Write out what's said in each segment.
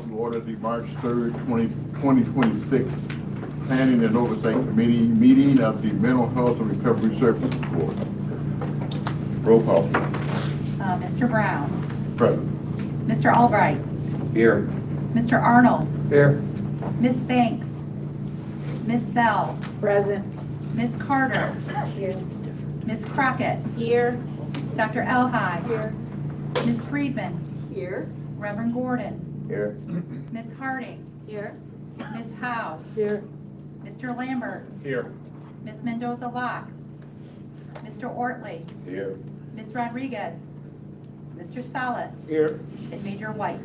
call to order the March 3rd, 2026 Planning and Oversight Committee meeting of the Mental Health and Recovery Services Board. Roll call. Mr. Brown. Present. Mr. Albright. Here. Mr. Arnold. Here. Ms. Banks. Ms. Bell. Present. Ms. Carter. Here. Ms. Crockett. Here. Dr. Elhai. Here. Ms. Friedman. Here. Reverend Gordon. Here. Ms. Harding. Here. Ms. Howe. Here. Mr. Lambert. Here. Ms. Mendoza-Locke. Mr. Ortley. Here. Ms. Rodriguez. Mr. Salas. Here. And Major White.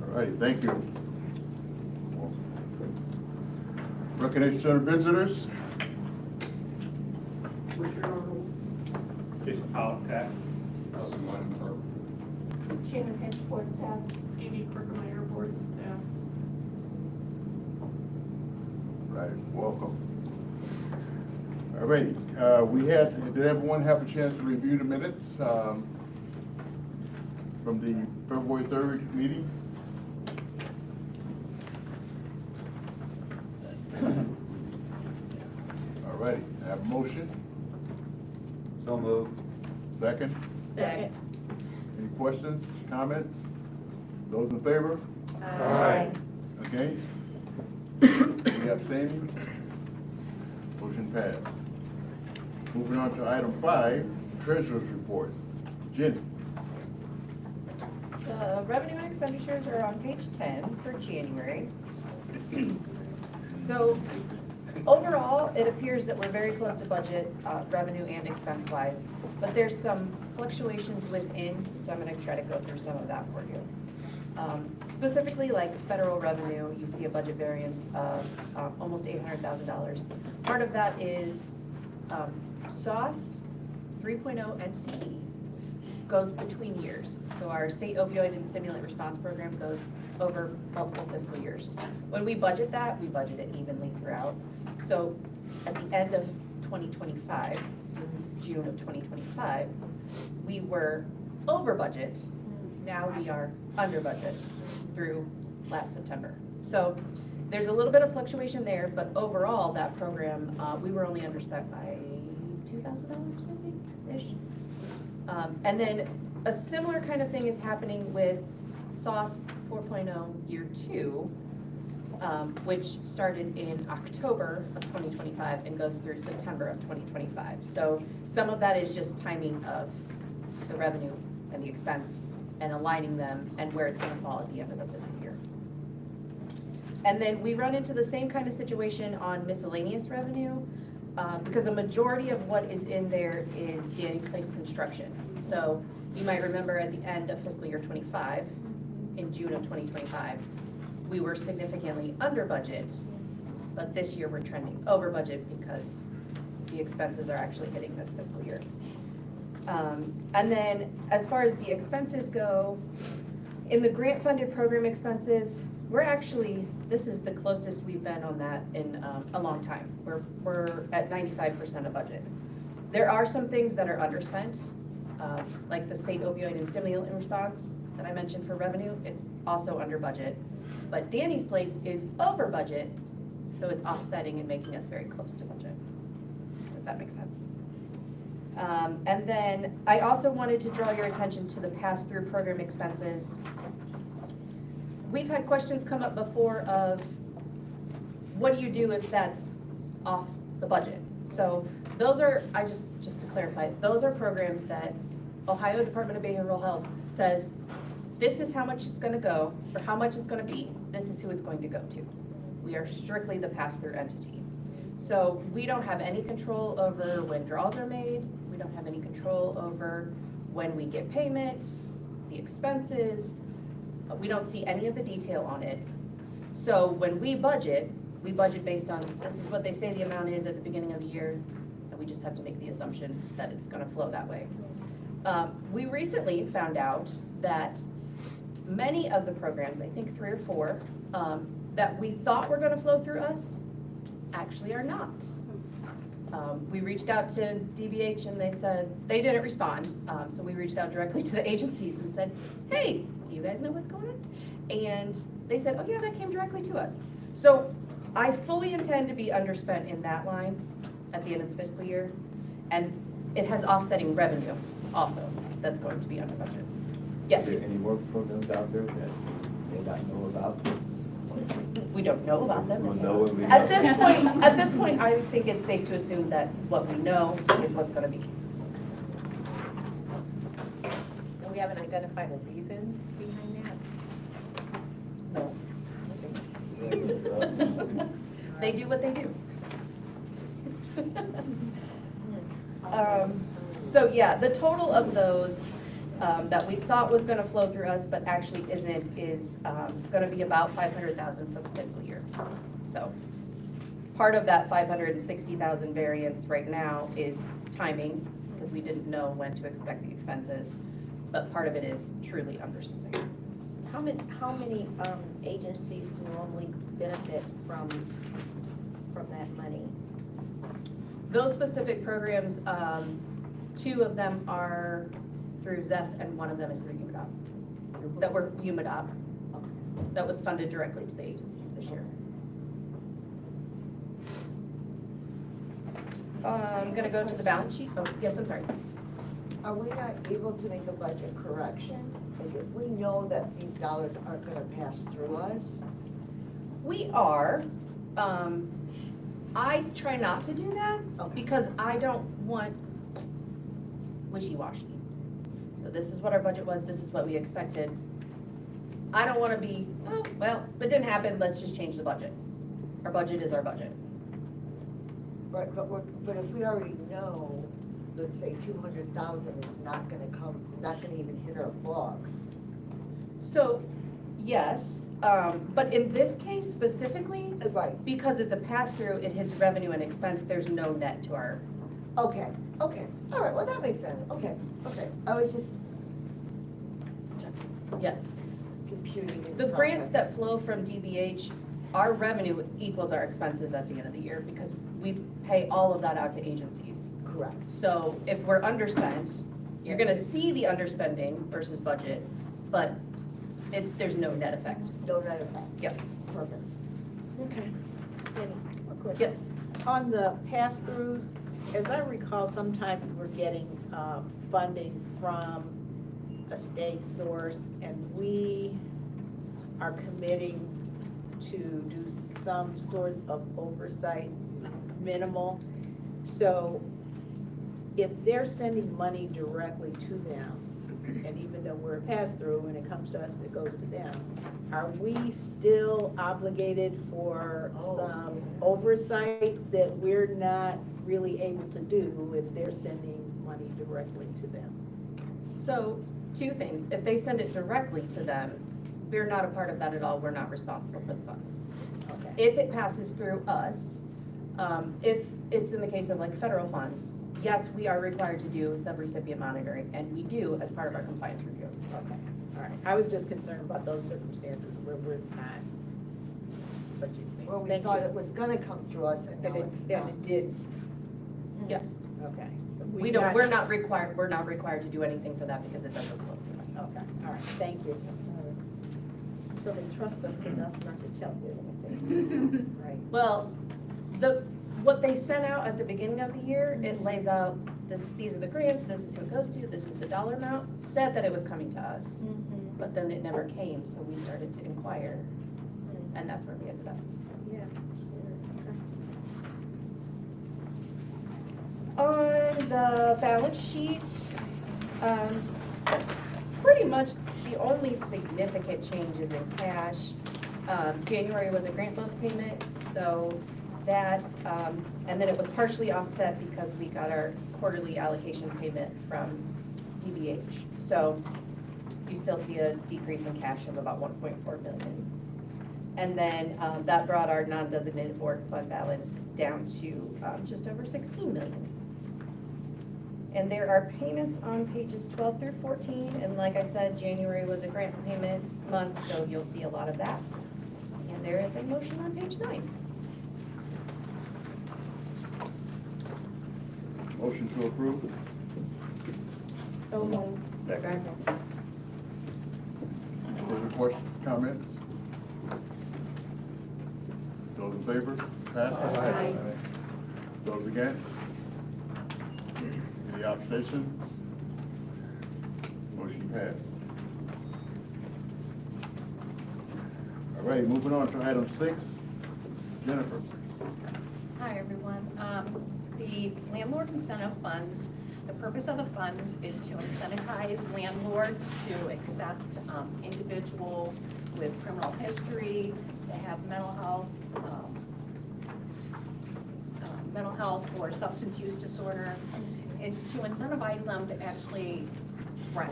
All righty, thank you. Recognition Center visitors. Jason Pollock, task. Nelson Wynn, Shannon Finch, board staff. Amy Krickemeyer, board staff. Right, welcome. All righty, did everyone have a chance to review the minutes from the February 3rd meeting? All righty, I have a motion. So moved. Second. Second. Any questions, comments? Those in favor? Aye. Against? Any abstaining? Motion passed. Moving on to item 5, Treasurer's Report. Jenny. The revenue and expenditures are on page 10 for January. So overall, it appears that we're very close to budget, revenue and expense-wise, but there's some fluctuations within, so I'm going to try to go through some of that for you. Specifically, like federal revenue, you see a budget variance of almost $800,000. Part of that is SOS 3.0 NCE goes between years. So our state opioid and stimulant response program goes over multiple fiscal years. When we budget that, we budget it evenly throughout. So at the end of 2025, June of 2025, we were over budget. Now we are under budget through last September. So there's a little bit of fluctuation there, but overall that program, we were only underspent by $2,000, I think, ish. And then a similar kind of thing is happening with SOS 4.0 year 2, which started in October of 2025 and goes through September of 2025. So some of that is just timing of the revenue and the expense and aligning them and where it's going to fall at the end of the fiscal year. And then we run into the same kind of situation on miscellaneous revenue because a majority of what is in there is Danny's Place construction. So you might remember at the end of fiscal year 25, in June of 2025, we were significantly under budget, but this year we're trending over budget because the expenses are actually hitting this fiscal year. And then as far as the expenses go, in the grant funded program expenses, we're actually, this is the closest we've been on that in a long time. We're at 95% of budget. There are some things that are underspent, like the state opioid and stimulant response that I mentioned for revenue, it's also under budget. But Danny's Place is over budget, so it's offsetting and making us very close to budget, if that makes sense. And then I also wanted to draw your attention to the pass-through program expenses. We've had questions come up before of what do you do if that's off the budget? So those are, just to clarify, those are programs that Ohio Department of Behavioral Health says, this is how much it's going to go, or how much it's going to be, this is who it's going to go to. We are strictly the pass-through entity. So we don't have any control over when draws are made, we don't have any control over when we get payment, the expenses, we don't see any of the detail on it. So when we budget based on, this is what they say the amount is at the beginning of the year, and we just have to make the assumption that it's going to flow that way. We recently found out that many of the programs, I think 3 or 4, that we thought were going to flow through us, actually are not. We reached out to DBH and they said, they didn't respond, so we reached out directly to the agencies and said, hey, do you guys know what's going on? And they said, oh yeah, that came directly to us. So I fully intend to be underspent in that line at the end of the fiscal year. And it has offsetting revenue also that's going to be under budget. Yes, Are there any work programs out there that they not know about? we don't know about them. We'll know when we At know. this point, I think it's safe to assume that what we know is what's gonna be. We haven't identified a reason behind that? No. They do what they do. So yeah, the total of those that we thought was gonna flow through us, but actually isn't, is gonna be about 500,000 for the fiscal year. So part of that 560,000 variance right now is timing, because we didn't know when to expect the expenses, but part of it is truly underspending. How many agencies normally benefit from that money? Those specific programs, 2 of them are through ZEF and 1 of them is through UMADOP. That were UMADOP, that was funded directly to the agencies this year. I'm gonna go to the balance sheet. Oh, yes, I'm sorry. Are we not able to make a budget correction? Like if we know that these dollars aren't gonna pass through us? We are, I try not to do that because I don't want wishy-washy. So this is what our budget was, this is what we expected. I don't wanna be, oh, well, it didn't happen, let's just change the budget. Our budget is our budget. Right, but if we already know, let's say 200,000 is not gonna come, not gonna even hit our books. So, yes, but in this case specifically, Right, because it's a pass-through, it hits revenue and expense, there's no net to our, okay, all right, well, that makes sense, okay. I was just yes. computing. in The grants process. that flow from DBH, our revenue equals our expenses at the end of the year because we pay all of that out to agencies. Correct. So if we're underspent, you're gonna see the underspending versus budget, but there's no net effect. No net effect, Yes, perfect. Okay. Jenny, a question. yes. On the pass-throughs, as I recall, sometimes we're getting funding from a state source and we are committing to do some sort of oversight, minimal. So if they're sending money directly to them, and even though we're a pass-through, when it comes to us, it goes to them, are we still obligated for some oversight that we're not really able to do if they're sending money directly to them? So, 2 things. If they send it directly to them, we're not a part of that at all. We're not responsible for the funds. Okay. If it passes through us, if it's in the case of like federal funds, yes, we are required to do subrecipient monitoring, and we do as part of our compliance review. Okay, all right. I was just concerned about those circumstances where we're not. But you, Well, we thank thought you. it was gonna come through us and And now it's and not. it did, Yes. okay. We're not required to do anything for that because it doesn't flow to us. Okay, all right, thank you. So they trust us enough not to tell you anything, right? Well, what they sent out at the beginning of the year, it lays out these are the grants, this is who it goes to, this is the dollar amount, said that it was coming to us, but then it never came, so we started to inquire, and that's where we ended up. Yeah. On the balance sheet, pretty much the only significant changes in cash. January was a grant month payment, so that, and then it was partially offset because we got our quarterly allocation payment from DBH. So you still see a decrease in cash of about 1.4 million. And then that brought our non-designated board fund balance down to just over 16 million. And there are payments on pages 12 through 14, and like I said, January was a grant payment month, so you'll see a lot of that. And there is a motion on page 9. Motion to approve? So moved. Second. Further questions, comments? Those in favor? Pass? Aye. Those against? Any abstentions? Motion passed. All right, moving on to item 6. Jennifer. Hi, everyone. The landlord incentive funds, the purpose of the funds is to incentivize landlords to accept individuals with criminal history, that have mental health or substance use disorder. It's to incentivize them to actually rent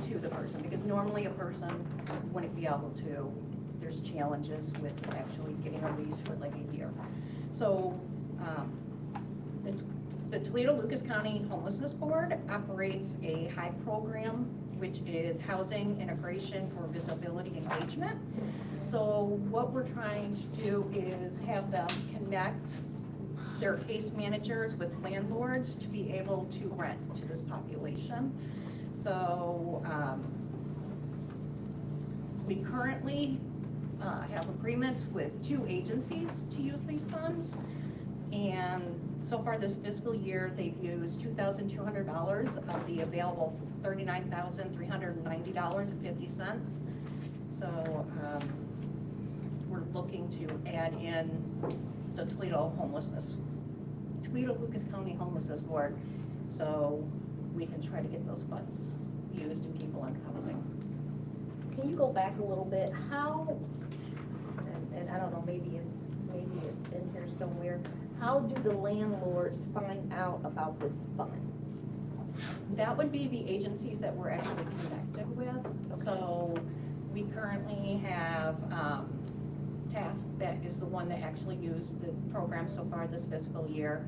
to the person, because normally a person wouldn't be able to. There's challenges with actually getting a lease for like a year. So the Toledo-Lucas County Homelessness Board operates a HIVE program, which is Housing Integration for Visibility Engagement. So what we're trying to do is have them connect their case managers with landlords to be able to rent to this population. So we currently have agreements with 2 agencies to use these funds. And so far this fiscal year, they've used $2,200 of the available $39,390.50. So we're looking to add in the Toledo-Lucas County Homelessness Board, so we can try to get those funds used in people on housing. Can you go back a little bit? How, and I don't know, maybe it's in here somewhere, how do the landlords find out about this fund? That would be the agencies that we're actually connected with. So we currently have Task, that is the one that actually used the program so far this fiscal year.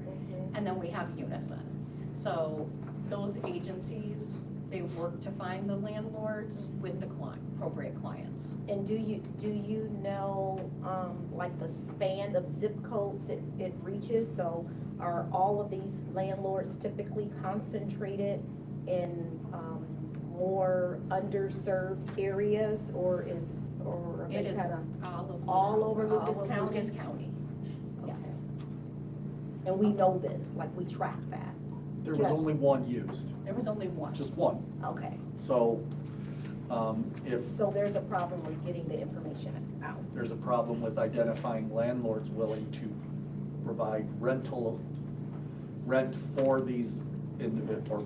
And then we have Unison. So those agencies, they work to find the landlords with the appropriate clients. And do you know, like the span of zip codes it reaches? So are all of these landlords typically concentrated in more underserved areas, or It is all over Lucas all of County? Lucas County. Yes. And we know this, like we track that? There was Yes. only one used, There was only one. just one. Okay, So if so there's a problem with getting the information out. there's a problem with identifying landlords willing to provide rent for these or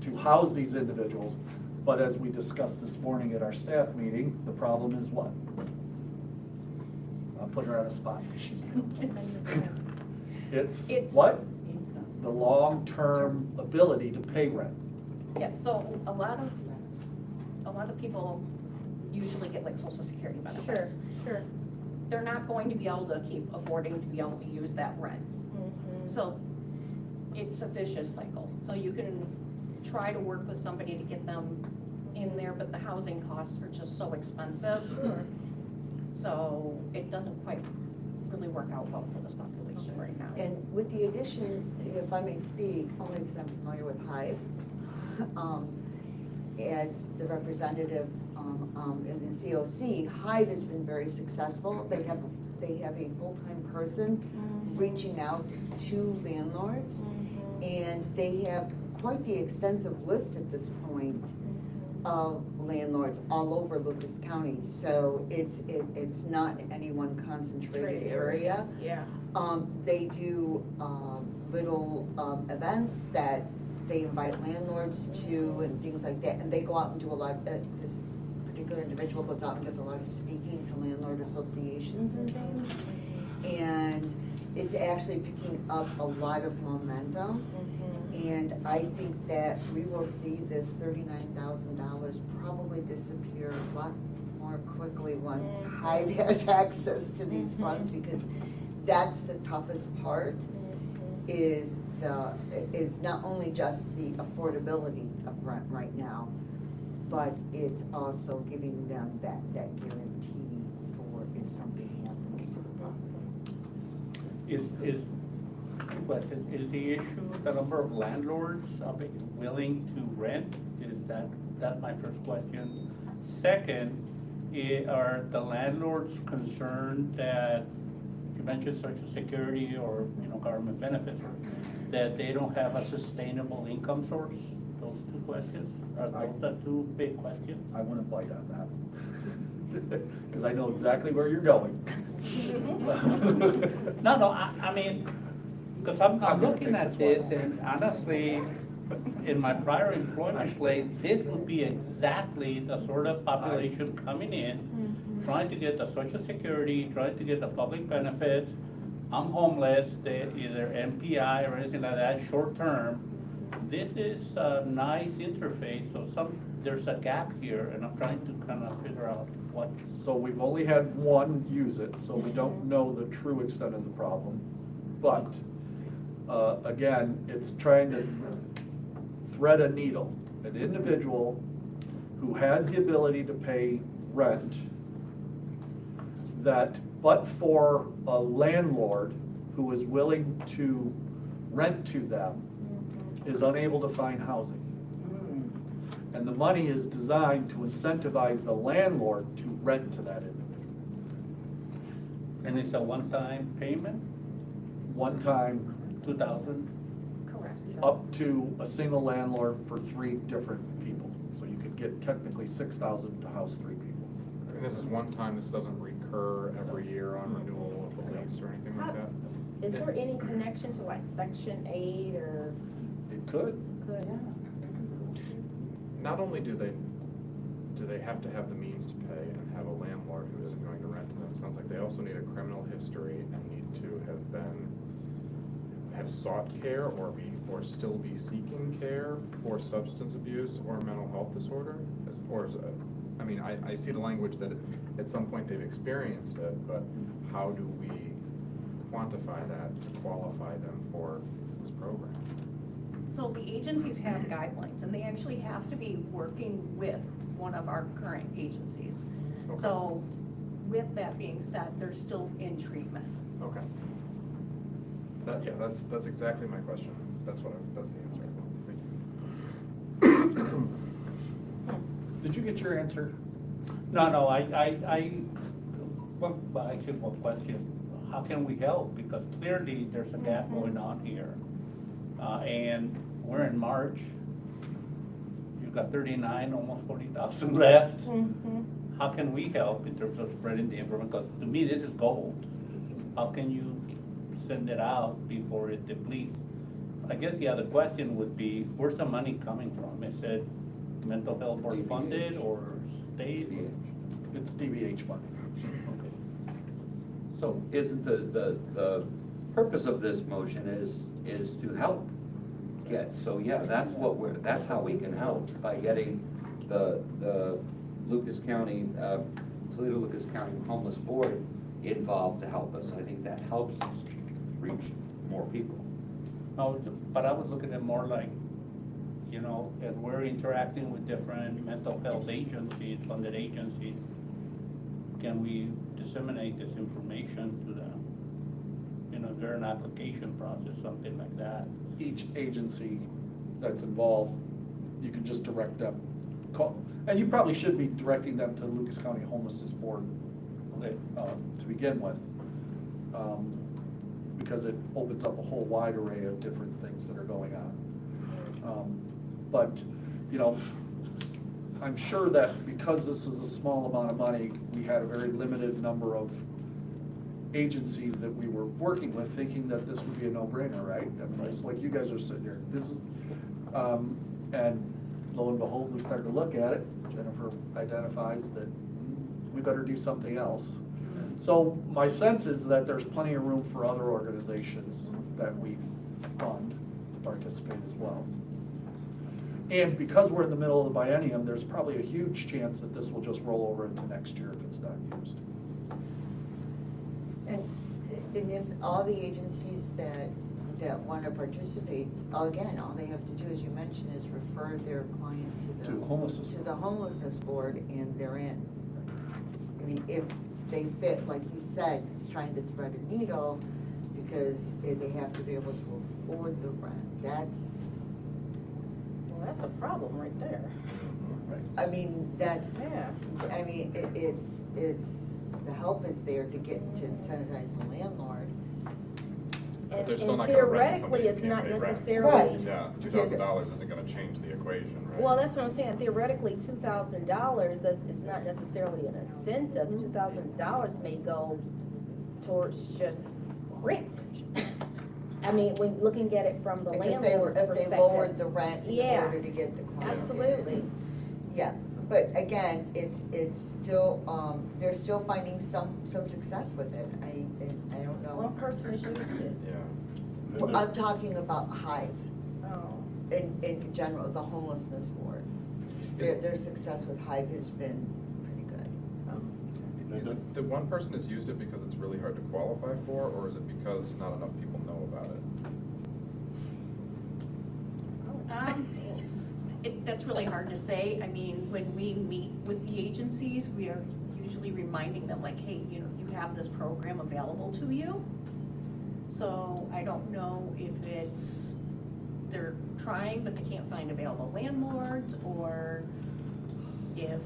to house these individuals. But as we discussed this morning at our staff meeting, the problem is what? I'll put her on a spot, she's new. It's what? The long-term ability to pay rent. Yeah, so a lot of people usually get like Social Security benefits. Sure. They're not going to be able to keep affording to be able to use that rent. So it's a vicious cycle. So you can try to work with somebody to get them in there, but the housing costs are just so expensive. So it doesn't quite really work out well for this population right now. And with the addition, if I may speak, only because I'm familiar with HIVE, as the representative in the COC, HIVE has been very successful. They have a full-time person reaching out to landlords, and they have quite the extensive list at this point of landlords all over Lucas County. So it's not any one concentrated area. Yeah. They do little events that they invite landlords to and things like that. And they go out and do a lot, this particular individual goes out and does a lot of speaking to landlord associations and things. And it's actually picking up a lot of momentum. And I think that we will see this $39,000 probably disappear a lot more quickly once HIVE has access to these funds, because that's the toughest part, is not only just the affordability of rent right now, but it's also giving them that guarantee for if something happens to the property. Is question. Is the issue the number of landlords willing to rent? That's my first question. Second, are the landlords concerned that, you mentioned Social Security or, government benefits, that they don't have a sustainable income source? Those two questions? Are those the two big questions? I wouldn't bite on that. Because I know exactly where you're going. No, I mean, because I'm looking at this, and honestly, in my prior employment place, this would be exactly the sort of population coming in, trying to get the Social Security, trying to get the public benefits. I'm homeless, they either MPI or anything like that, short term. This is a nice interface, so there's a gap here, and I'm trying to kind of figure out what. So we've only had one use it, so we don't know the true extent of the problem. But, again, it's trying to thread a needle. An individual who has the ability to pay rent, that but for a landlord who is willing to rent to them, is unable to find housing. And the money is designed to incentivize the landlord to rent to that individual. And it's a one-time payment, One time, 2,000? Correct. up to a single landlord for 3 different people. So you could get technically 6,000 to house 3 people. And this is one time, this doesn't recur every year on renewal of the lease or anything like that? Is there any connection to like Section 8 or? It could. Good. Not only do they have to have the means to pay and have a landlord who isn't going to rent to them, it sounds like they also need a criminal history and need to have sought care or still be seeking care for substance abuse or mental health disorder? I see the language that at some point they've experienced it, but how do we quantify that to qualify them for this program? So the agencies have guidelines, and they actually have to be working with one of our current agencies. Okay. So with that being said, they're still in treatment. Okay. That's exactly my question. That's the answer. Thank you. Did you get your answer? No, well, actually, one question. How can we help? Because clearly there's a gap going on here. And we're in March. You've got 39, almost 40,000 left. How can we help in terms of spreading the information? Because to me, this is gold. How can you send it out before it depletes? I guess the other question would be, where's the money coming from? Is it mental health board funded or state? It's DBH funding. So isn't the purpose of this motion is to help get, so yeah, that's how we can help, by getting the Lucas County, Toledo Lucas County Homeless Board involved to help us. I think that helps us reach more people. No, but I would look at it more like, as we're interacting with different mental health agencies, funded agencies, can we disseminate this information to them? Is there an application process, something like that? Each agency that's involved, you can just direct them. And you probably should be directing them to the Lucas County Homelessness Board to begin with. Because it opens up a whole wide array of different things that are going on. But, I'm sure that because this is a small amount of money, we had a very limited number of agencies that we were working with, thinking that this would be a no-brainer, right? I mean, just like you guys are sitting here. This is, and lo and behold, we started to look at it. Jennifer identifies that we better do something else. So my sense is that there's plenty of room for other organizations that we fund to participate as well. And because we're in the middle of the biennium, there's probably a huge chance that this will just roll over into next year if it's not used. And if all the agencies that want to participate, again, all they have to do, as you mentioned, is refer their client to the homelessness board, and they're in. I mean, if they fit, like you said, it's trying to thread a needle, because they have to be able to afford the rent. Well, that's a problem right there. I mean, Yeah. it's, the help is there to get to incentivize the landlord. But they're And still not gonna rent to somebody theoretically, who it's can't not pay rent. necessarily. Right. Yeah, $2,000 isn't gonna change the equation, right? Well, that's what I'm saying, theoretically, $2,000 is not necessarily an incentive, $2,000 may go towards just rent. I mean, when looking at it from the Like landlord's if perspective. they lowered the rent in Yeah. order to get the client in. Absolutely. Yeah, but again, it's still, they're still finding some success with it. I don't know. One person is used it. Yeah. Well, I'm talking about Hive Oh. in general, the homelessness board. Their success with Hive has been pretty good. Is it that one person has used it because it's really hard to qualify for, or is it because not enough people know about it? That's really hard to say. I mean, when we meet with the agencies, we are usually reminding them like, hey, you have this program available to you. So I don't know if it's, they're trying, but they can't find available landlords, or if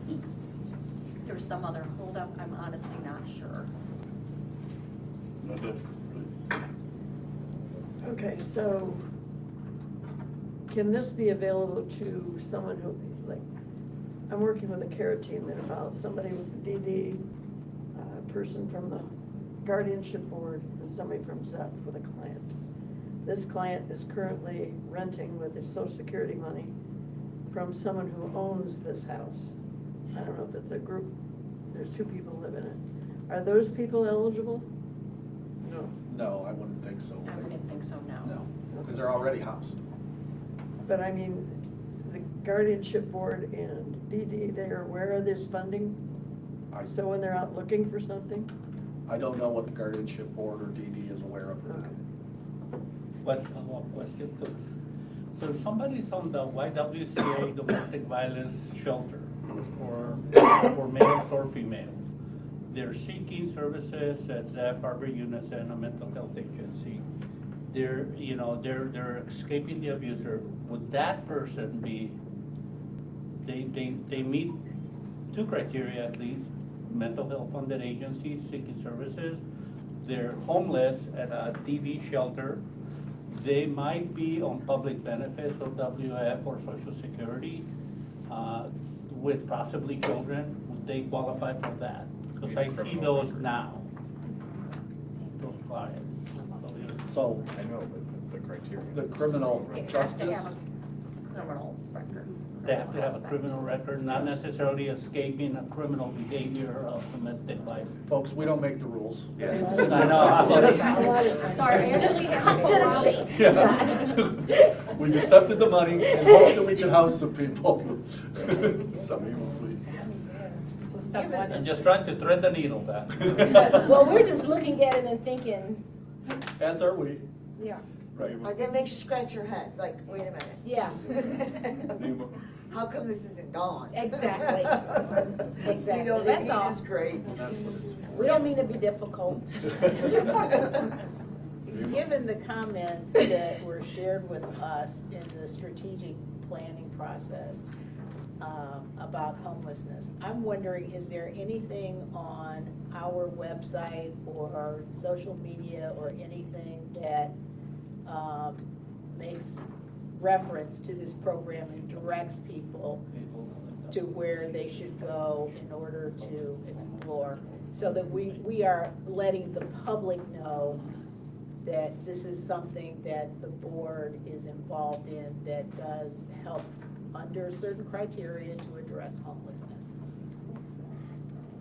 there's some other holdup. I'm honestly not sure. Okay, so can this be available to someone who, like, I'm working with a care team and about somebody with a DD, a person from the guardianship board, and somebody from ZEP with a client. This client is currently renting with his social security money from someone who owns this house. I don't know if it's a group, there's 2 people live in it. Are those people eligible? No. No, I wouldn't think so. I wouldn't think so, no. No, because they're already housed. But I mean, the guardianship board and DD, they are aware of this funding? So when they're out looking for something? I don't know what the guardianship board or DD is aware of. One question. So if somebody's on the YWCA domestic violence shelter for males or females, they're seeking services at ZEF, Harbor Unison, a mental health agency. They're escaping the abuser. Would that person be, they meet 2 criteria at least: mental health funded agencies seeking services, they're homeless at a DV shelter, they might be on public benefits or WF or Social Security, with possibly children. Would they qualify for that? Because I see those now, those clients. So, I know, but the criteria. the criminal It has to have justice, a criminal record. They have to have a criminal record, not necessarily escaping a criminal behavior of domestic violence. folks, we don't make the rules. I know. Sorry, I Just cut to the chase. Yeah. We've accepted the money and hope that we can house some people. So- So step one I'm is. just trying to thread the needle back. Well, we're just looking at it and thinking, As are we. yeah, Right. Like, that makes you scratch your head, like, wait a minute. yeah, How come this isn't gone? exactly. Exactly, You know, the that's need all. is great. We don't mean to be difficult. Given the comments that were shared with us in the strategic planning process about homelessness, I'm wondering, is there anything on our website or social media or anything that makes reference to this program and directs people to where they should go in order to explore? So that we are letting the public know that this is something that the board is involved in that does help under certain criteria to address homelessness.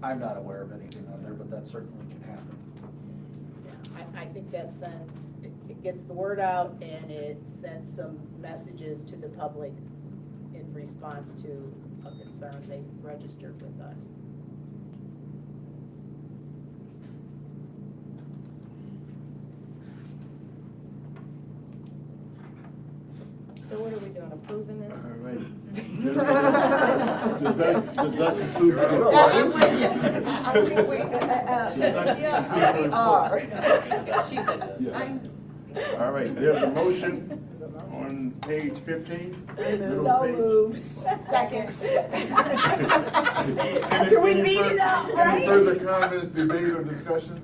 I'm not aware of anything on there, but that certainly can happen. I think that sends, it gets the word out and it sends some messages to the public in response to a concern they registered with us. So what are we doing approving this. All right. Does that conclude? I'm with you. I'm with you. Are. She's good. Yeah. I'm, All right, there's a motion on page 15. middle So page. moved. Second. After we beat it up, Any right? further comments, debate, or discussion?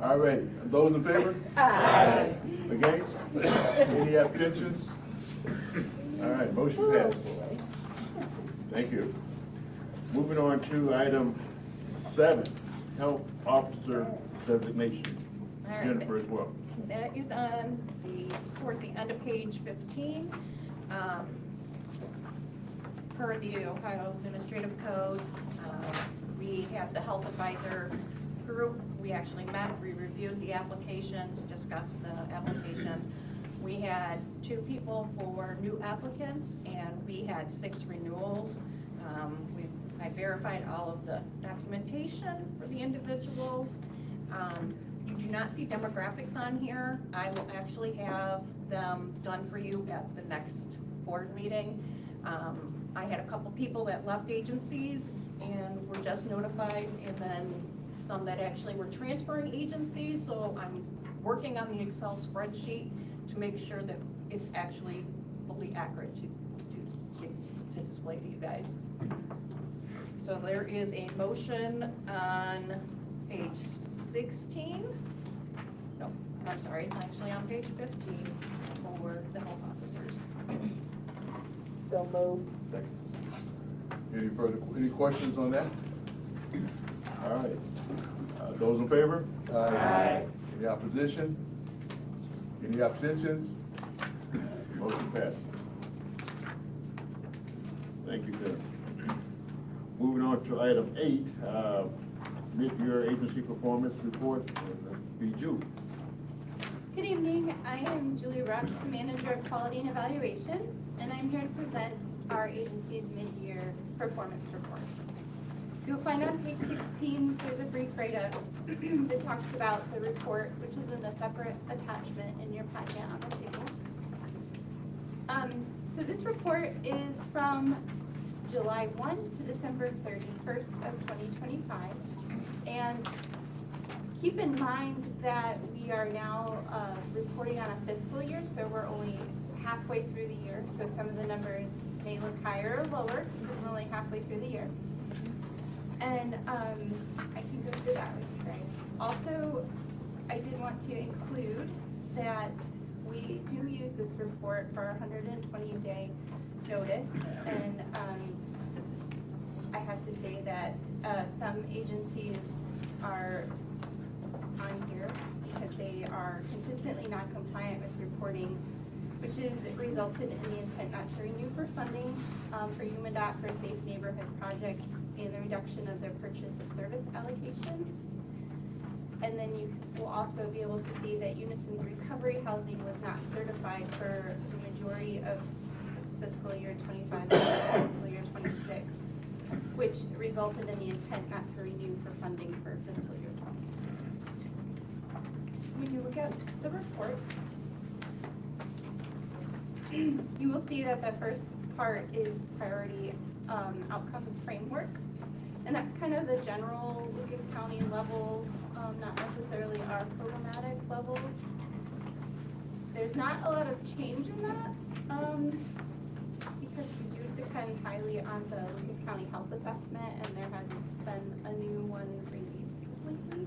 All right, those in favor? Aye. Against? Any abstentions? All right, motion passed. Thank you. Moving on to item 7, health officer designation. All right. Jennifer as well. That is on towards the end of page 15. Per the Ohio Administrative Code, we had the health advisor group. We actually met, we reviewed the applications, discussed the applications. We had 2 people for new applicants, and we had 6 renewals. I verified all of the documentation for the individuals. You do not see demographics on here. I will actually have them done for you at the next board meeting. I had a couple people that left agencies and were just notified, and then some that actually were transferring agencies, so I'm working on the Excel spreadsheet to make sure that it's actually fully accurate to display to you guys. So there is a motion on page 16. No, I'm sorry, it's actually on page 15 for the health officers. So moved. Any questions on that? All right. Those in favor? Aye. Any opposition? Any abstentions? Motion passed. Thank you, Jennifer. Moving on to item 8, mid-year agency performance report, be Julie. Good evening, I am Julie Ruck, Manager of Quality and Evaluation, and I'm here to present our agency's mid-year performance reports. You'll find on page 16, there's a brief write-up that talks about the report, which is in a separate attachment in your packet on the table. So this report is from July 1 to December 31st of 2025. And keep in mind that we are now reporting on a fiscal year, so we're only halfway through the year. So some of the numbers may look higher or lower because we're only halfway through the year. And I can go through that with you guys. Also, I did want to include that we do use this report for our 120-day notice. And I have to say that some agencies are on here because they are consistently not compliant with reporting, which has resulted in the intent not to renew for funding for UMADOT for safe neighborhood projects and the reduction of their purchase of service allocation. And then you will also be able to see that Unison's recovery housing was not certified for the majority of fiscal year 25 and fiscal year 26, which resulted in the intent not to renew for funding for fiscal year 26. When you look at the report, you will see that the first part is priority outcomes framework. And that's kind of the general Lucas County level, not necessarily our programmatic levels. There's not a lot of change in that because we do depend highly on the Lucas County Health Assessment, and there hasn't been a new one released lately.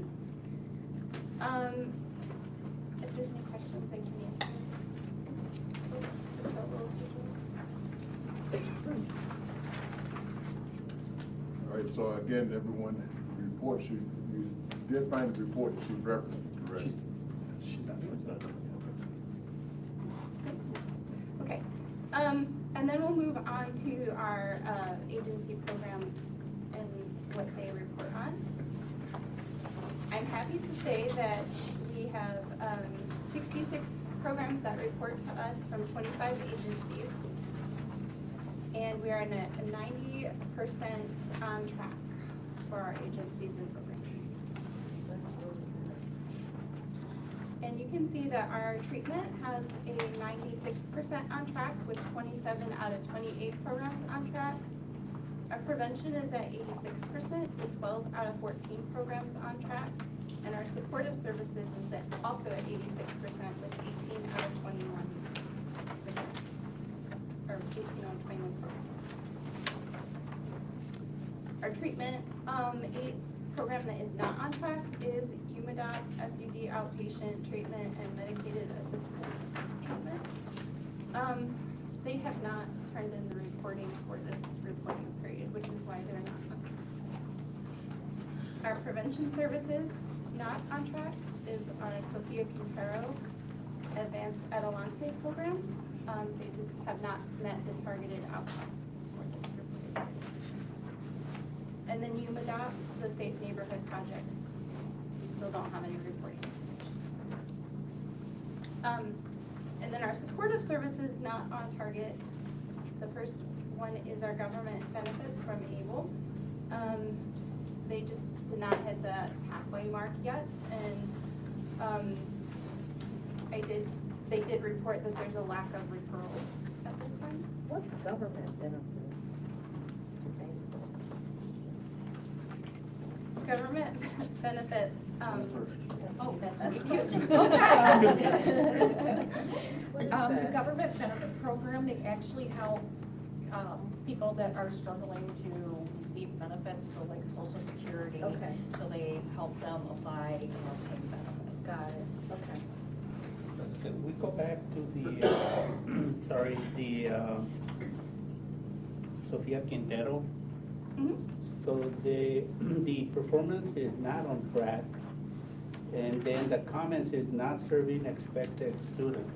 If there's any questions, I can answer. Oops, it's a little All right, so again, everyone, the report, you did find the report that she's referencing, correct? She's not doing that. Okay, and then we'll move on to our agency programs and what they report on. I'm happy to say that we have 66 programs that report to us from 25 agencies, and we are in a 90% on track for our agencies and programs. And And you can see that our treatment has a 96% on track with 27 out of 28 programs on track. Our prevention is at 86% with 12 out of 14 programs on track. And our supportive services is also at 86% with 18 out of 21%, or 18 out of 21 programs. Our treatment program that is not on track is UMADOC, SUD outpatient treatment, and medicated assisted treatment. They have not turned in the reporting for this reporting period, which is why they're not on track. Our prevention services not on track is our Sophia Quintero Advanced Adelante program. They just have not met the targeted outcome for this reporting period. And then UMADOC, the Safe Neighborhood Projects, we still don't have any reporting. And then our supportive services not on target. The first one is our government benefits from ABLE. They just did not hit the halfway mark yet, and they did report that there's a lack of referrals at this time. What's government benefits? Government benefits, Oh, that's That's cute. cute. The government benefit program, they actually help people that are struggling to receive benefits, so like Social Security. Okay. So they help them apply and obtain benefits. Got it, okay. Can we go back to the, sorry, the Sofia Quintero? Mhm. So the performance is not on track, and then the comments is not serving expected students.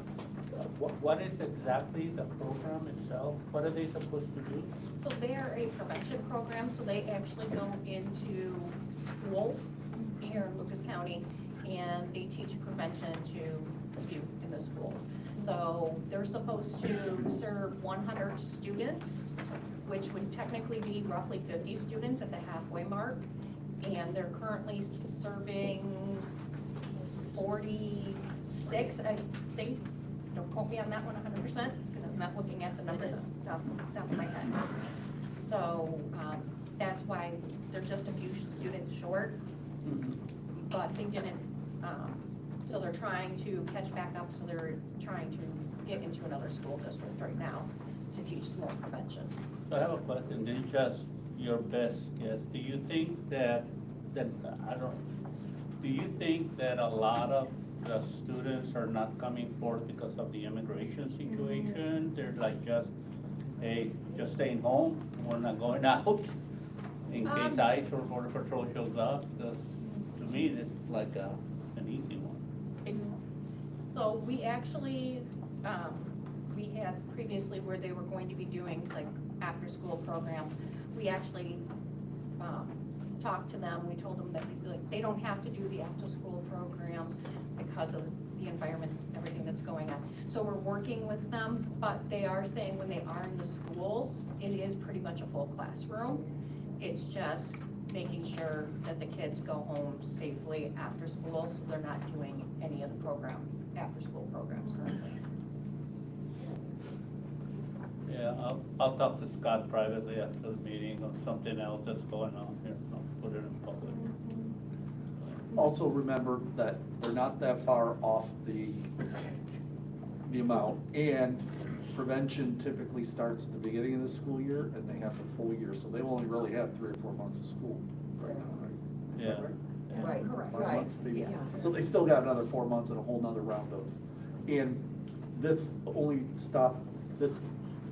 What is exactly the program itself? What are they supposed to do? So they're a prevention program, so they actually go into schools here in Lucas County, and they teach prevention to youth in the schools. So they're supposed to serve 100 students, which would technically be roughly 50 students at the halfway mark. And they're currently serving 46, I think. Don't quote me on that one 100%, because I'm not looking at the numbers off the top of my head. So that's why they're just a few students short, but they didn't, so they're trying to catch back up, so they're trying to get into another school district right now to teach smoke prevention. So I have a question, this is just your best guess. Do you think that do you think that a lot of the students are not coming forth because of the immigration situation? They're like just, hey, just staying home, we're not going out in case ICE or Border Patrol shows up? Because to me, it's like an easy one. So we actually, we had previously where they were going to be doing like after-school programs. We actually talked to them. We told them that they don't have to do the after-school programs because of the environment, everything that's going on. So we're working with them, but they are saying when they are in the schools, it is pretty much a full classroom. It's just making sure that the kids go home safely after school, so they're not doing any of the after-school programs currently. Yeah, I'll talk to Scott privately after the meeting on something else that's going on here, I'll put it in public. Also remember that they're not that far off the amount, and prevention typically starts at the beginning of the school year, and they have the full year, so they only really have 3 or 4 months of school right now, right? Is that Yeah. right? Right, Correct. 5 right, months, maybe? yeah. So they still got another 4 months and a whole nother round of, and this this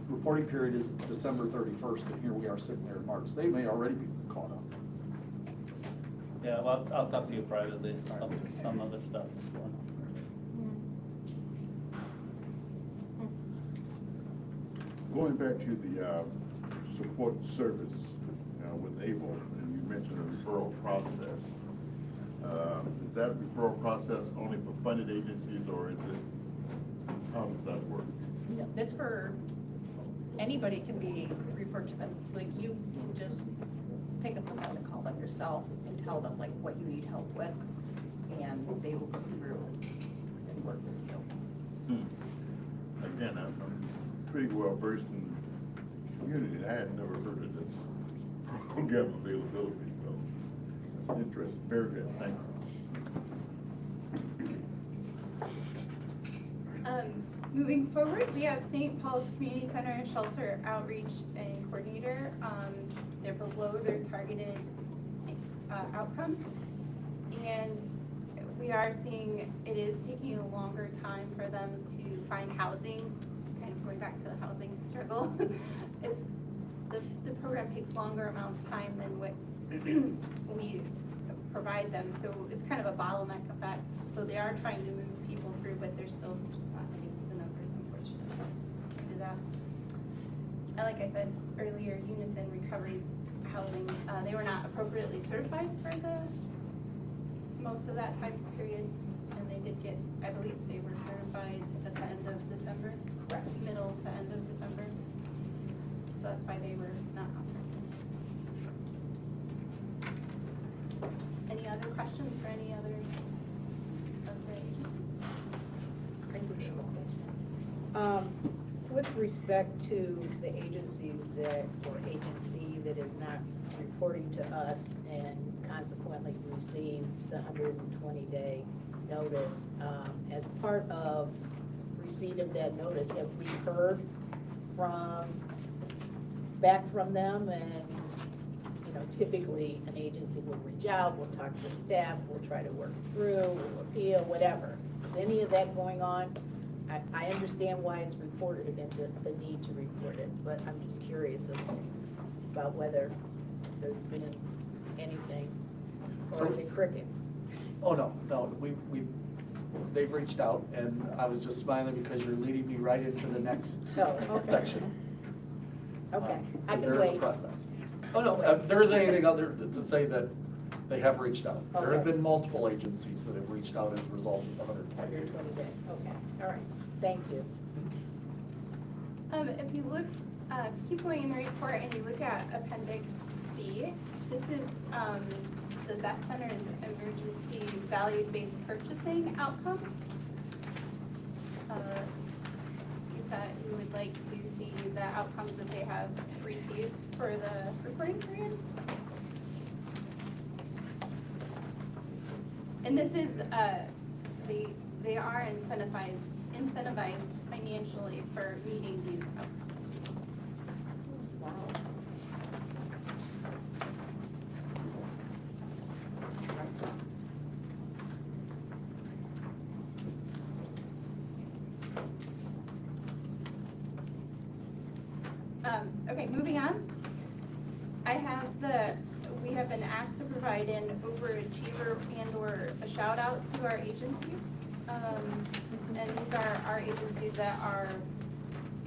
reporting period is December 31st, and here we are sitting there in March. They may already be caught up. Yeah, well, I'll talk to you privately about some other stuff that's going on. Going back to the support service with ABLE, and you mentioned a referral process. Is that referral process only for funded agencies, or is it, how does that work? It's for, anybody can be referred to them, like you just pick up the phone and call them yourself and tell them like what you need help with, and they will go through work with you. Again, I'm pretty well versed in the community. I had never heard of this program availability, so that's interesting. Very good, thank you. Moving forward, we have St. Paul's Community Center Shelter Outreach and Coordinator. They're below their targeted outcome. And we are seeing it is taking a longer time for them to find housing, kind of going back to the housing struggle. The program takes longer amount of time than what we provide them, so it's kind of a bottleneck effect. So they are trying to move people through, but they're still just not getting the numbers, unfortunately, to do that. And like I said earlier, Unison Recovery's housing, they were not appropriately certified for the most of that time period, and they did get, I believe they were certified at the end of December. Correct. Middle to end of December. So that's why they were not contracted. Any other questions for any other of the agencies? With respect to the agencies agency that is not reporting to us and consequently received the 120-day notice, as part of receipt of that notice, have we heard back from them? And typically an agency will reach out, we'll talk to the staff, we'll try to work through, we'll appeal, whatever. Is any of that going on? I understand why it's reported and the need to report it, but I'm just curious about whether there's been anything, or is it crickets? Oh, no, they've reached out, and I was just smiling because you're leading me right into the next section. Okay, I Because can there is a wait. process. Oh, no, there isn't anything other to say that they have reached out. There have Okay. been multiple agencies that have reached out as a result of the 120 days. 120 days, okay, all right, thank you. If you look, keep going in the report and you look at Appendix B, this is the ZEP Center's emergency value-based purchasing outcomes. That you would like to see the outcomes that they have received for the reporting period. And this is, they are incentivized financially for meeting these outcomes. Wow. Okay, moving on. We have been asked to provide an overachiever and/or a shout out to our agencies. And these are our agencies that are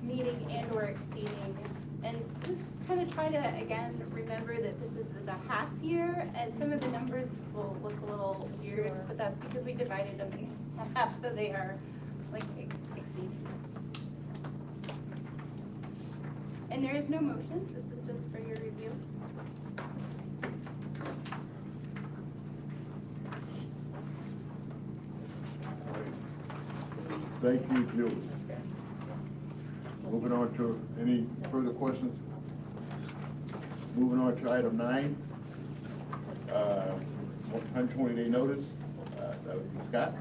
meeting and/or exceeding. And just kind of try to, again, remember that this is the half year, and some of the numbers will look a little weird, but that's because we divided them in half, so they are like exceeding. And there is no motion, this is just for your review. Thank you, Julie. Moving on to any further questions? Moving on to item 9, 120-day notice. That would be Scott.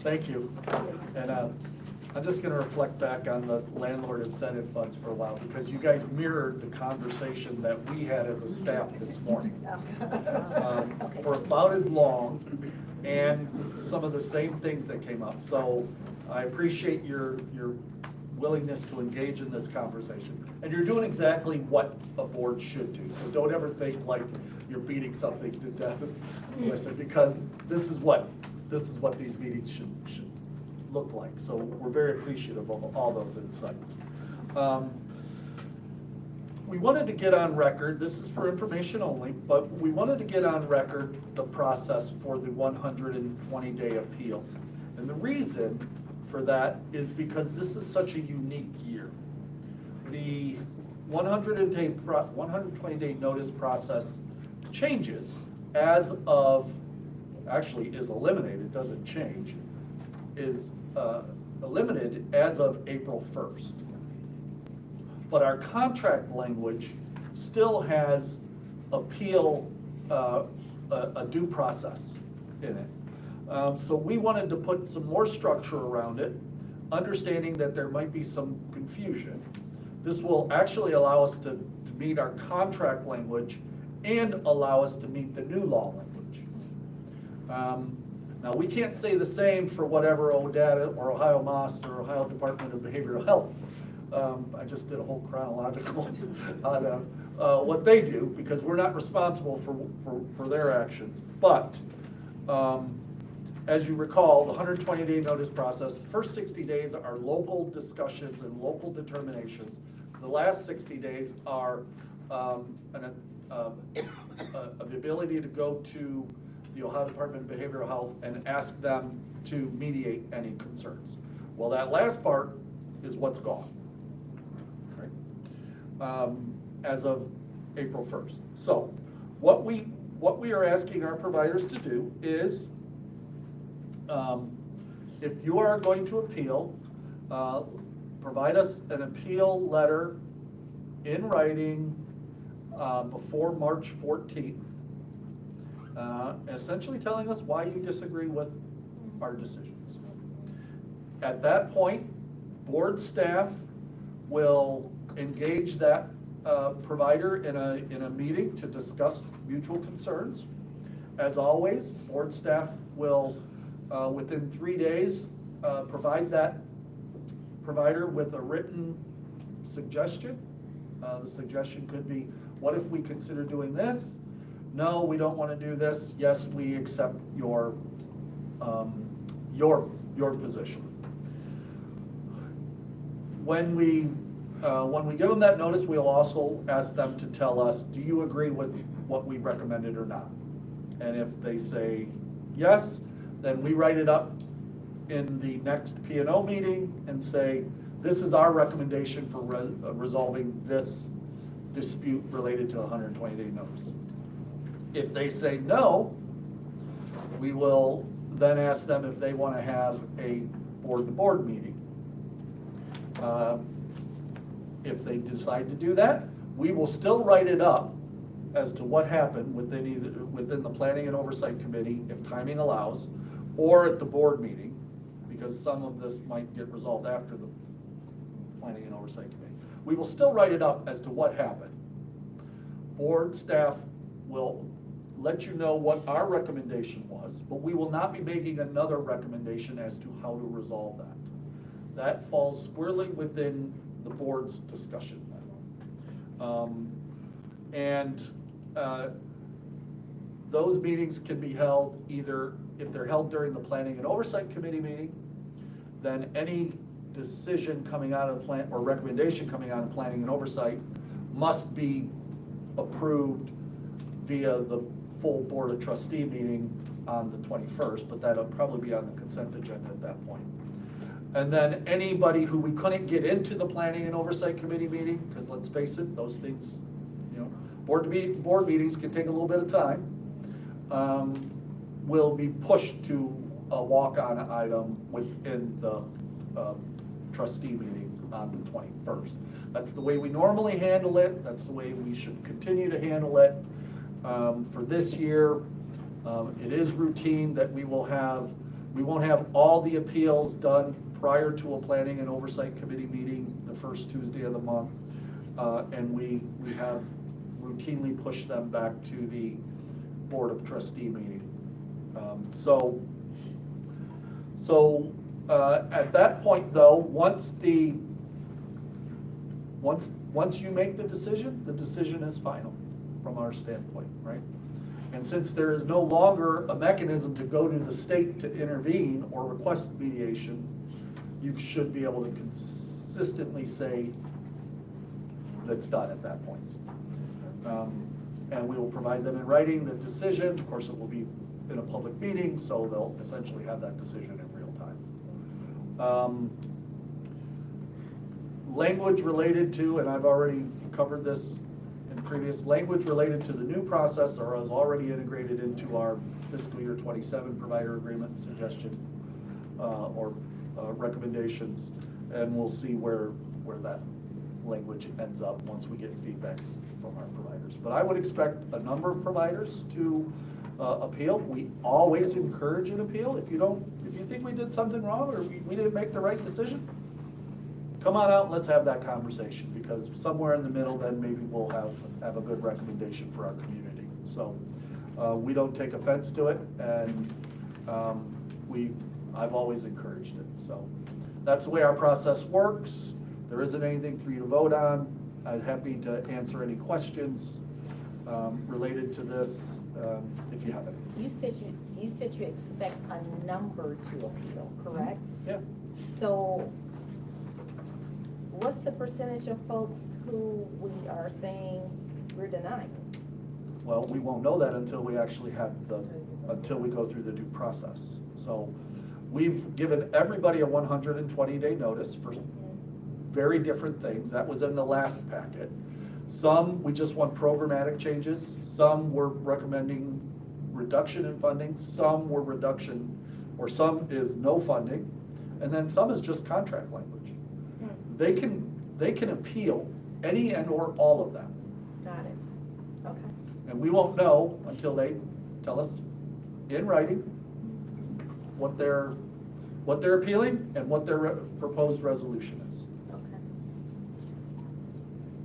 Thank you. And I'm just going to reflect back on the landlord incentive funds for a while, because you guys mirrored the conversation that we had as a staff this morning. For about as long, and some of the same things that came up. So I appreciate your willingness to engage in this conversation. And you're doing exactly what a board should do. So don't ever think like you're beating something to death. Listen, because this is what these meetings should look like. So we're very appreciative of all those insights. We wanted to get on record, this is for information only, but we wanted to get on record the process for the 120-day appeal. And the reason for that is because this is such a unique year. The 120-day notice process changes as of, actually is eliminated, doesn't change, is eliminated as of April 1st. But our contract language still has appeal, a due process in it. So we wanted to put some more structure around it, understanding that there might be some confusion. This will actually allow us to meet our contract language and allow us to meet the new law language. Now, we can't say the same for whatever ODATA or Ohio MAS or Ohio Department of Behavioral Health. I just did a whole chronological on what they do, because we're not responsible for their actions. But as you recall, the 120-day notice process, the first 60 days are local discussions and local determinations. The last 60 days are the ability to go to the Ohio Department of Behavioral Health and ask them to mediate any concerns. Well, that last part is what's gone, right? As of April 1st. So what we are asking our providers to do is, if you are going to appeal, provide us an appeal letter in writing before March 14th, essentially telling us why you disagree with our decisions. At that point, board staff will engage that provider in a meeting to discuss mutual concerns. As always, board staff will, within 3 days, provide that provider with a written suggestion. The suggestion could be, what if we consider doing this? No, we don't want to do this. Yes, we accept your position. When we give them that notice, we'll also ask them to tell us, do you agree with what we recommended or not? And if they say yes, then we write it up in the next P&O meeting and say, this is our recommendation for resolving this dispute related to a 120-day notice. If they say no, we will then ask them if they want to have a board-to-board meeting. If they decide to do that, we will still write it up as to what happened within the Planning and Oversight Committee, if timing allows, or at the board meeting, because some of this might get resolved after the Planning and Oversight Committee. We will still write it up as to what happened. Board staff will let you know what our recommendation was, but we will not be making another recommendation as to how to resolve that. That falls squarely within the board's discussion. Those meetings can be held either, if they're held during the Planning and Oversight Committee meeting, then any decision coming out of the plan or recommendation coming out of Planning and Oversight must be approved via the full Board of Trustee meeting on the 21st, but that'll probably be on the consent agenda at that point. And then anybody who we couldn't get into the Planning and Oversight Committee meeting, because let's face it, those things, board meetings can take a little bit of time, will be pushed to a walk-on item within the trustee meeting on the 21st. That's the way we normally handle it. That's the way we should continue to handle it. For this year, it is routine that we won't have all the appeals done prior to a Planning and Oversight Committee meeting the first Tuesday of the month. And we have routinely pushed them back to the Board of Trustee meeting. At that point though, once you make the decision is final from our standpoint, right? And since there is no longer a mechanism to go to the state to intervene or request mediation, you should be able to consistently say that's done at that point. And we will provide them in writing the decision. Of course, it will be in a public meeting, so they'll essentially have that decision in real time. Language related to, and I've already covered this in previous, language related to the new process is already integrated into our fiscal year 27 provider agreement suggestion. or recommendations, and we'll see where that language ends up once we get feedback from our providers. But I would expect a number of providers to appeal. We always encourage an appeal. If you think we did something wrong or we didn't make the right decision, come on out and let's have that conversation, because somewhere in the middle then maybe we'll have a good recommendation for our community. So we don't take offense to it, and I've always encouraged it. So that's the way our process works. There isn't anything for you to vote on. I'm happy to answer any questions related to this if you have any. You said you expect a number to appeal, correct? Yeah. So what's the percentage of folks who we are saying we're denying? Well, we won't know that until we actually until we go through the due process. So we've given everybody a 120-day notice for very different things. That was in the last packet. Some, we just want programmatic changes. Some we're recommending reduction in funding. Some were reduction, or some is no funding. And then some is just contract language. They can appeal any and or all of them. Got it. Okay. And we won't know until they tell us in writing what they're appealing and what their proposed resolution is. Okay.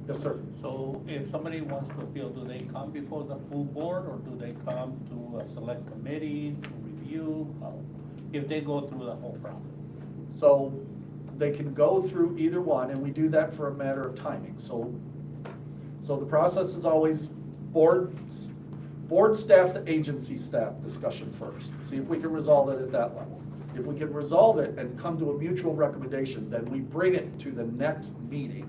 Yes, sir. So if somebody wants to appeal, do they come before the full board, or do they come to a select committee to review? If they go through the whole process? So they can go through either one, and we do that for a matter of timing. So the process is always board staff to agency staff discussion first. See if we can resolve it at that level. If we can resolve it and come to a mutual recommendation, then we bring it to the next meeting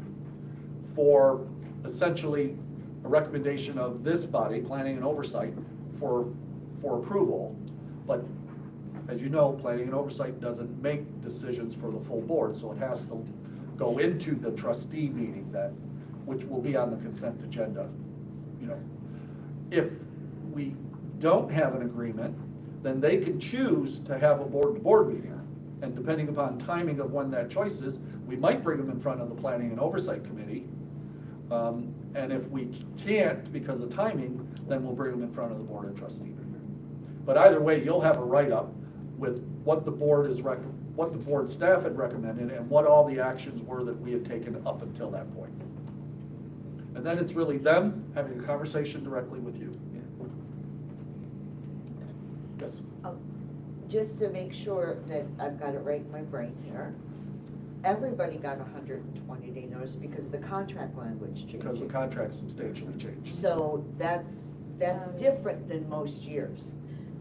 for essentially a recommendation of this body, planning and oversight, for approval. But as you know, planning and oversight doesn't make decisions for the full board, so it has to go into the trustee meeting which will be on the consent agenda. If we don't have an agreement, then they can choose to have a board-to-board meeting. And depending upon timing of when that choice is, we might bring them in front of the planning and oversight committee. And if we can't because of timing, then we'll bring them in front of the board and trustee. But either way, you'll have a write-up with what the board staff had recommended and what all the actions were that we had taken up until that point. And then it's really them having a conversation directly with you. Yes? Just to make sure that I've got it right in my brain here, everybody got a 120-day notice because the contract language changed. Because the contract substantially changed. So that's different than most years.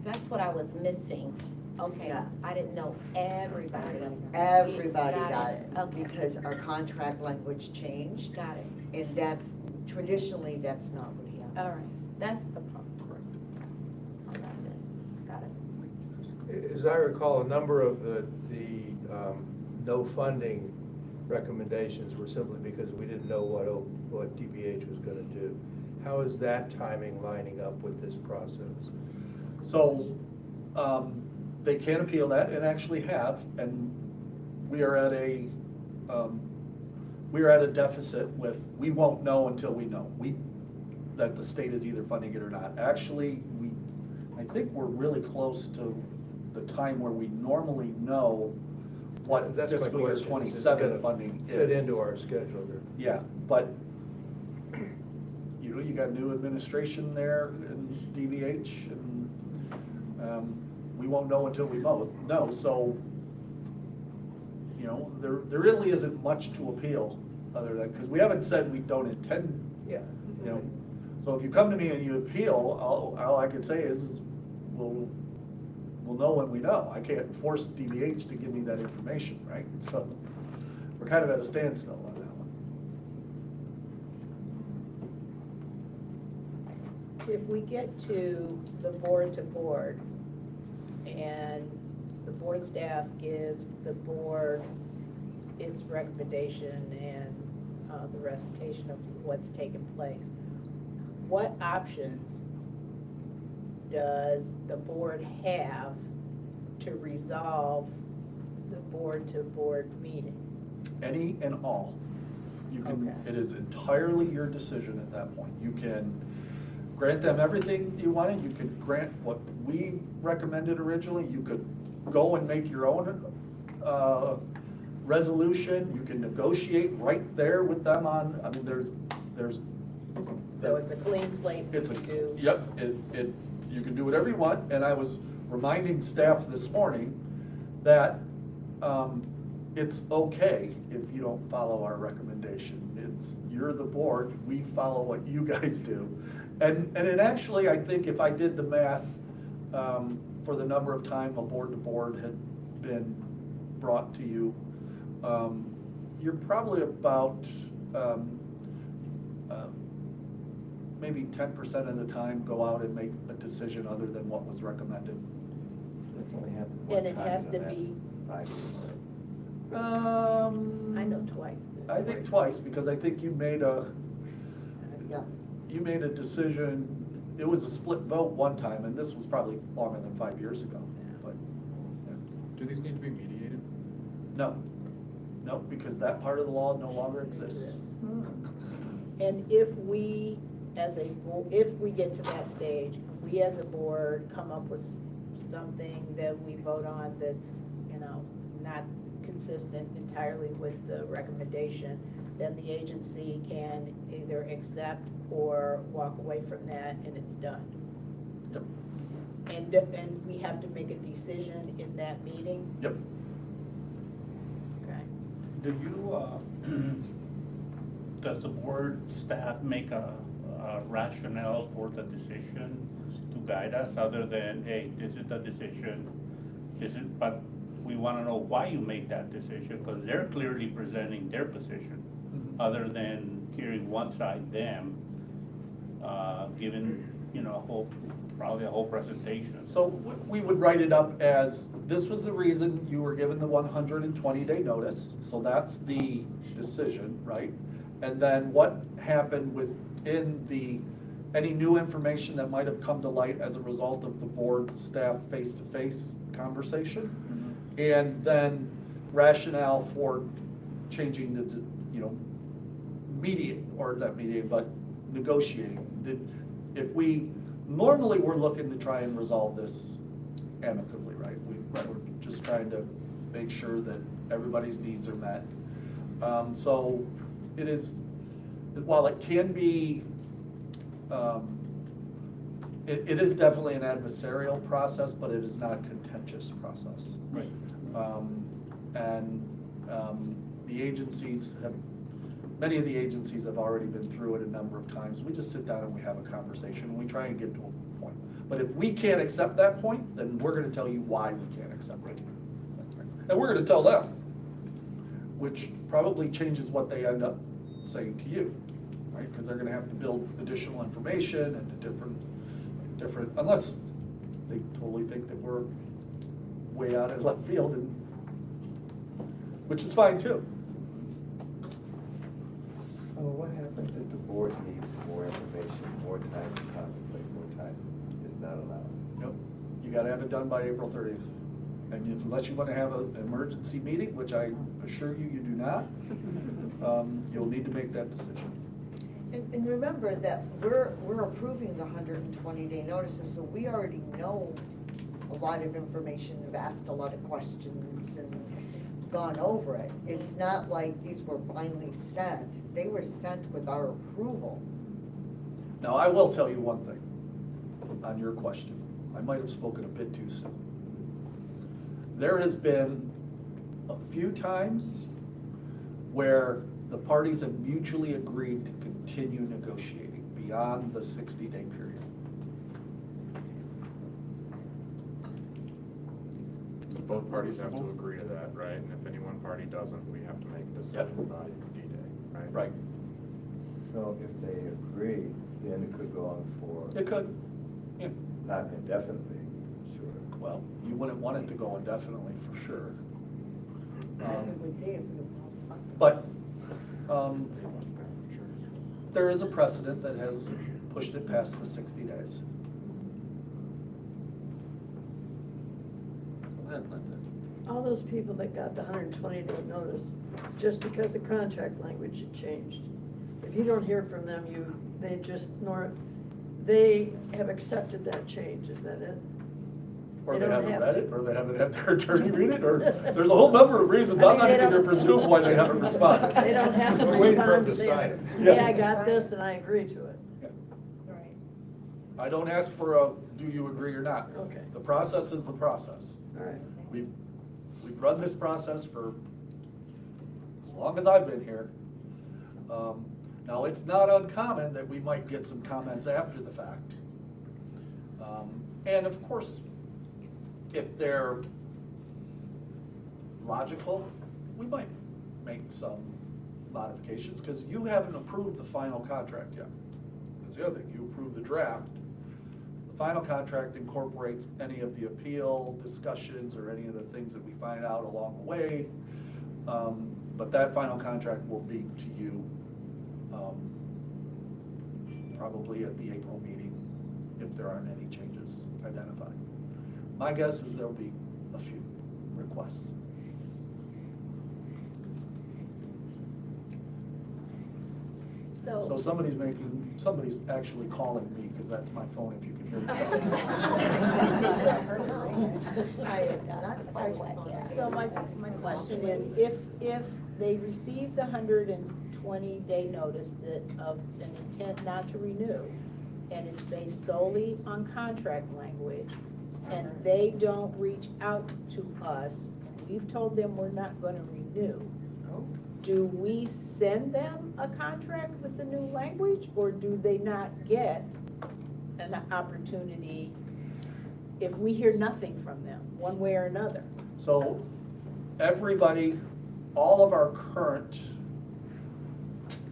That's what I was missing. Okay, Yeah. I didn't know everybody. Everybody got it. Okay. Because our contract language changed. Got it. And traditionally, that's not what happens. All right, that's the problem. Correct. Got it. As I recall, a number of the no funding recommendations were simply because we didn't know what DBH was going to do. How is that timing lining up with this process? So they can appeal that and actually have, and we are at a deficit with, we won't know until we know that the state is either funding it or not. Actually, I think we're really close to the time where we normally know what That's my fiscal year question. 27 funding is. Fit into our schedule here. Yeah, but you got new administration there in DBH, and we won't know until we know. So there really isn't much to appeal other than, because we haven't said we don't intend. Yeah. So if you come to me and you appeal, all I can say is we'll know when we know. I can't force DBH to give me that information, right? So we're kind of at a standstill on that one. If we get to the board to board and the board staff gives the board its recommendation and the recitation of what's taken place, what options does the board have to resolve the board-to-board meeting? Any and all. You can, Okay. it is entirely your decision at that point. You can grant them everything you wanted, you could grant what we recommended originally, you could go and make your own resolution, you can negotiate right there with them on, I mean, there's. So it's a clean slate we It's a, can do? yep, you can do whatever you want, and I was reminding staff this morning that, it's okay if you don't follow our recommendation. You're the board, we follow what you guys do. And it actually, I think if I did the math, for the number of time a board-to-board had been brought to you, you're probably about, maybe 10% of the time go out and make a decision other than what was recommended. That's only happened one And it time has in to the last be, 5 years, right? I know twice. I think twice, because I think you made a Yeah. decision, it was a split vote one time, and this was probably longer than 5 years ago, but, yeah. Do these need to be mediated? No, because that part of the law no longer exists. And if we, if we get to that stage, we as a board come up with something that we vote on that's, not consistent entirely with the recommendation, then the agency can either accept or walk away from that, and it's done. Yep. And we have to make a decision in that meeting? Yep. Okay. Do you, does the board staff make a rationale for the decision to guide us, other than, hey, this is the decision, but we wanna know why you made that decision, because they're clearly presenting their position, other than hearing one side, them, giving, probably a whole presentation. So we would write it up as, this was the reason you were given the 120-day notice, so that's the decision, right? And then what happened within any new information that might have come to light as a result of the board staff face-to-face conversation? And then rationale for changing the, but negotiating. Normally we're looking to try and resolve this amicably, right? We're just trying to make sure that everybody's needs are met. So it is, while it can be, it is definitely an adversarial process, but it is not a contentious process. Right. The agencies many of the agencies have already been through it a number of times. We just sit down and we have a conversation, and we try and get to a point. But if we can't accept that point, then we're gonna tell you why we can't accept it. And we're gonna tell them, which probably changes what they end up saying to you, right? Because they're gonna have to build additional information and a different, unless they totally think that we're way out in left field, and which is fine too. So what happens if the board needs more information, more time to contemplate, more time is not allowed? Nope, you gotta have it done by April 30th. And unless you wanna have an emergency meeting, which I assure you, you do not, you'll need to make that decision. And remember that we're approving the 120-day notices, so we already know a lot of information, have asked a lot of questions and gone over it. It's not like these were blindly sent. They were sent with our approval. Now, I will tell you one thing on your question. I might have spoken a bit too soon. There has been a few times where the parties have mutually agreed to continue negotiating beyond the 60-day period. Both parties have to agree to that, right? And if any one party doesn't, we have to make a decision by D-Day, right? Right. So if they agree, then it could go on for. It could, yeah. Not indefinitely, sure. Well, you wouldn't want it to go indefinitely for sure. But there is a precedent that has pushed it past the 60 days. Go ahead, Linda. all those people that got the 120-day notice, just because the contract language had changed, if you don't hear from them, they have accepted that change, is that it? Or They they don't haven't have read to. it, or they haven't had their attorney read it, or there's a whole number of reasons. I I'm mean, not they even gonna don't- presume why they haven't responded. They don't have to We're waiting for them respond to sign saying, it. hey, I got this and I agree to it. Right. I don't ask for a, do you agree or not? Okay. The process is the process. All right. We've run this process for as long as I've been here. Now, it's not uncommon that we might get some comments after the fact. And of course, if they're logical, we might make some modifications, because you haven't approved the final contract yet. That's the other thing, you approved the draft. The final contract incorporates any of the appeal discussions or any of the things that we find out along the way. But that final contract will be to you probably at the April meeting, if there aren't any changes identified. My guess is there'll be a few requests. So somebody's actually calling me, because that's my phone, if you can hear me. So my question is, if they receive the 120-day notice of an intent not to renew, and it's based solely on contract language, and they don't reach out to us, and we've told them we're not gonna renew, do we send them a contract with the new language, or do they not get an opportunity if we hear nothing from them, one way or another? So everybody, all of our current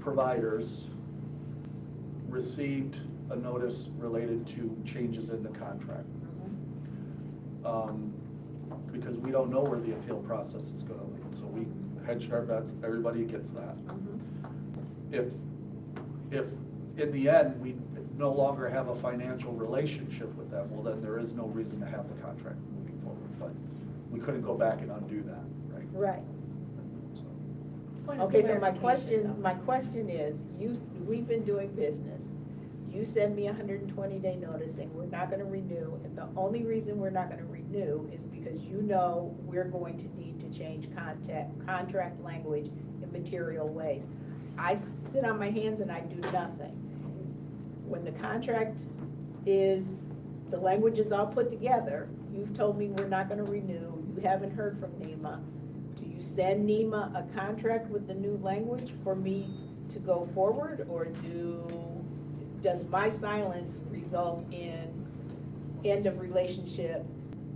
providers received a notice related to changes in the contract. Because we don't know where the appeal process is gonna lead, so we hedged our bets, everybody gets that. If in the end, we no longer have a financial relationship with them, well, then there is no reason to have the contract moving forward, but we couldn't go back and undo that, right? Right. So, Okay, so my question is, we've been doing business. You send me a 120-day notice saying we're not gonna renew, and the only reason we're not gonna renew is because you know we're going to need to change contract language in material ways. I sit on my hands and I do nothing. When the contract is, the language is all put together, you've told me we're not gonna renew, you haven't heard from NEMA. Do you send NEMA a contract with the new language for me to go forward, or does my silence result in end of relationship,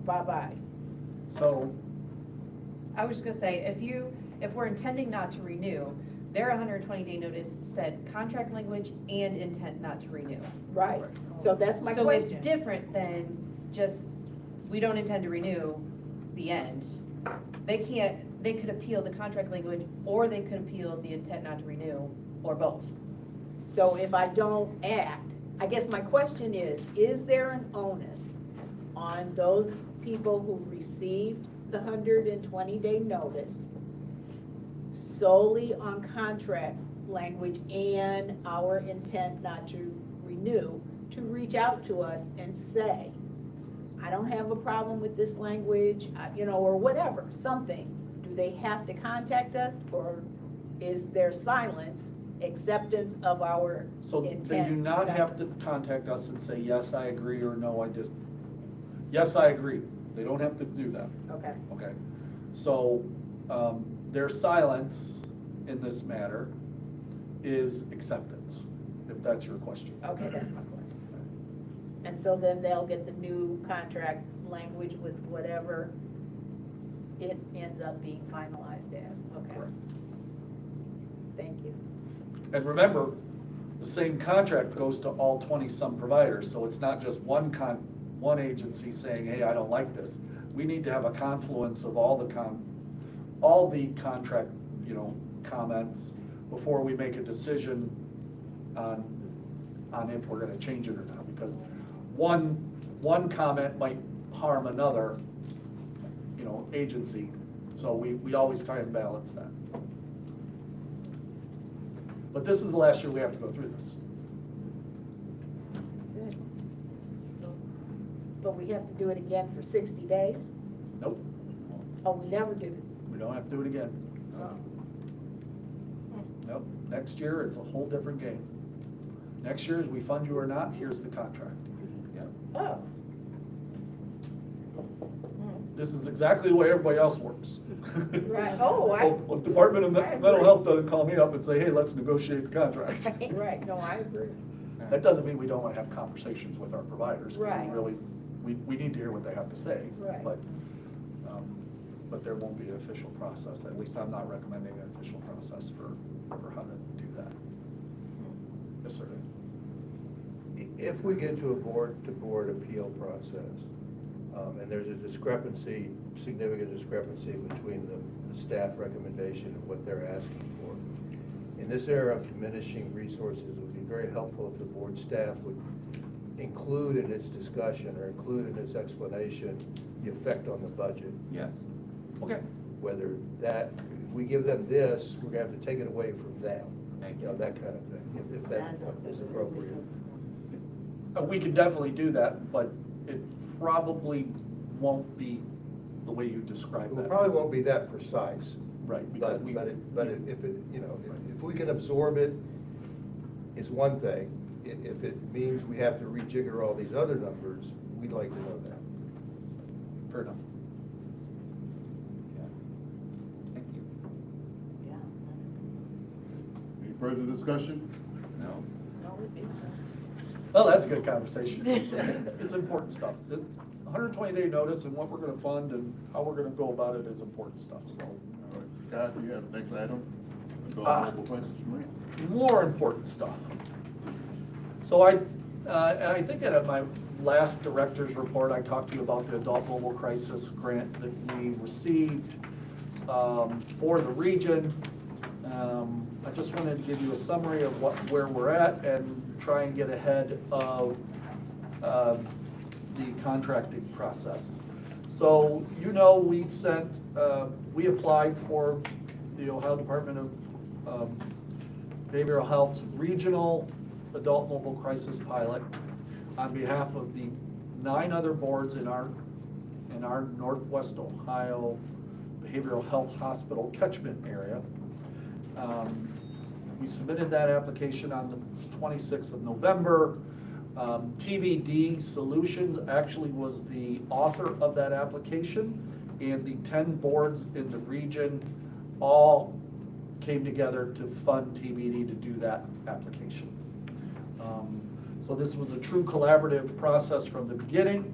bye-bye? So, I was just gonna say, if we're intending not to renew, their 120-day notice said contract language and intent not to renew. Right, so that's my question. So it's different than just, we don't intend to renew, the end. They could appeal the contract language, or they could appeal the intent not to renew, or both. So if I don't act, I guess my question is there an onus on those people who received the 120-day notice solely on contract language and our intent not to renew, to reach out to us and say, I don't have a problem with this language, or whatever, something? Do they have to contact us, or is their silence acceptance of our so intent? they do not have to contact us and say, yes, I agree, or no, I just, yes, I agree. They don't have to do that. Okay. Okay, so their silence in this matter is acceptance, if that's your question. Okay, that's my question. And so then they'll get the new contract language with whatever it ends up being finalized as. Okay. Correct. Thank you. And remember, the same contract goes to all 20-some providers, so it's not just one agency saying, hey, I don't like this. We need to have a confluence of all the contract, comments before we make a decision on if we're gonna change it or not, because one comment might harm another, you know, agency. So we always try and balance that. But this is the last year we have to go through this. That's it. But we have to do it again for 60 days? Nope, Oh, we never do it? we don't have to do it again. Nope, next year, it's a whole different game. Next year, as we fund you or not, here's the contract. Oh. This is exactly the way everybody else works. Right. Oh, Well, Department of I Mental agree. Health doesn't call me up and say, hey, let's negotiate the contract. Right, no, I agree. That doesn't mean we don't want to have conversations with our providers. 'Cause Right. We need to hear what they have to say. Right. But there won't be an official process. At least I'm not recommending an official process for how to do that. Yes, sir. If we get to a board-to-board appeal process, and there's a discrepancy, significant discrepancy between the staff recommendation and what they're asking for, in this era of diminishing resources, it would be very helpful if the board staff would include in its discussion or include in its explanation the effect on the budget. Yes. Okay. Whether that, if we give them this, we're gonna have to take it away from them. Thank You know, that kind of thing, if that is appropriate. We can definitely do that, but it probably won't be the way you described that. It probably won't be that precise. Right, because But if it, you know, if we can absorb it, is one thing. If it means we have to rejigger all these other numbers, we'd like to know that. Fair enough. Thank you. Yeah, Any further discussion? No? Well, that's a good conversation. It's important stuff. The 120-day notice and what we're gonna fund and how we're gonna go about it is important stuff, so. All right, Scott, do you have the next item? Multiple questions from me? More important stuff. So and I think at my last director's report, I talked to you about the Adult Mobile Crisis Grant that we received for the region. I just wanted to give you a summary of where we're at and try and get ahead of the contracting process. So, you know, we applied for the Ohio Department of Behavioral Health's Regional Adult Mobile Crisis Pilot on behalf of the 9 other boards in our Northwest Ohio Behavioral Health Hospital catchment area. We submitted that application on the 26th of November. TBD Solutions actually was the author of that application, and the 10 boards in the region all came together to fund TBD to do that application. So this was a true collaborative process from the beginning.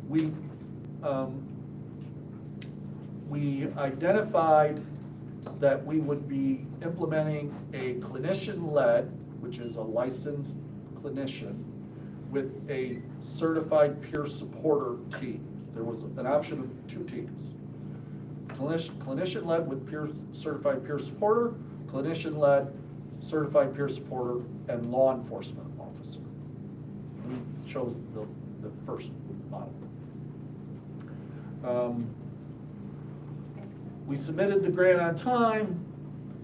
We identified that we would be implementing a clinician-led, which is a licensed clinician, with a certified peer supporter team. There was an option of 2 teams. Clinician-led with certified peer supporter, clinician-led, certified peer supporter, and law enforcement officer. We chose the first model. We submitted the grant on time.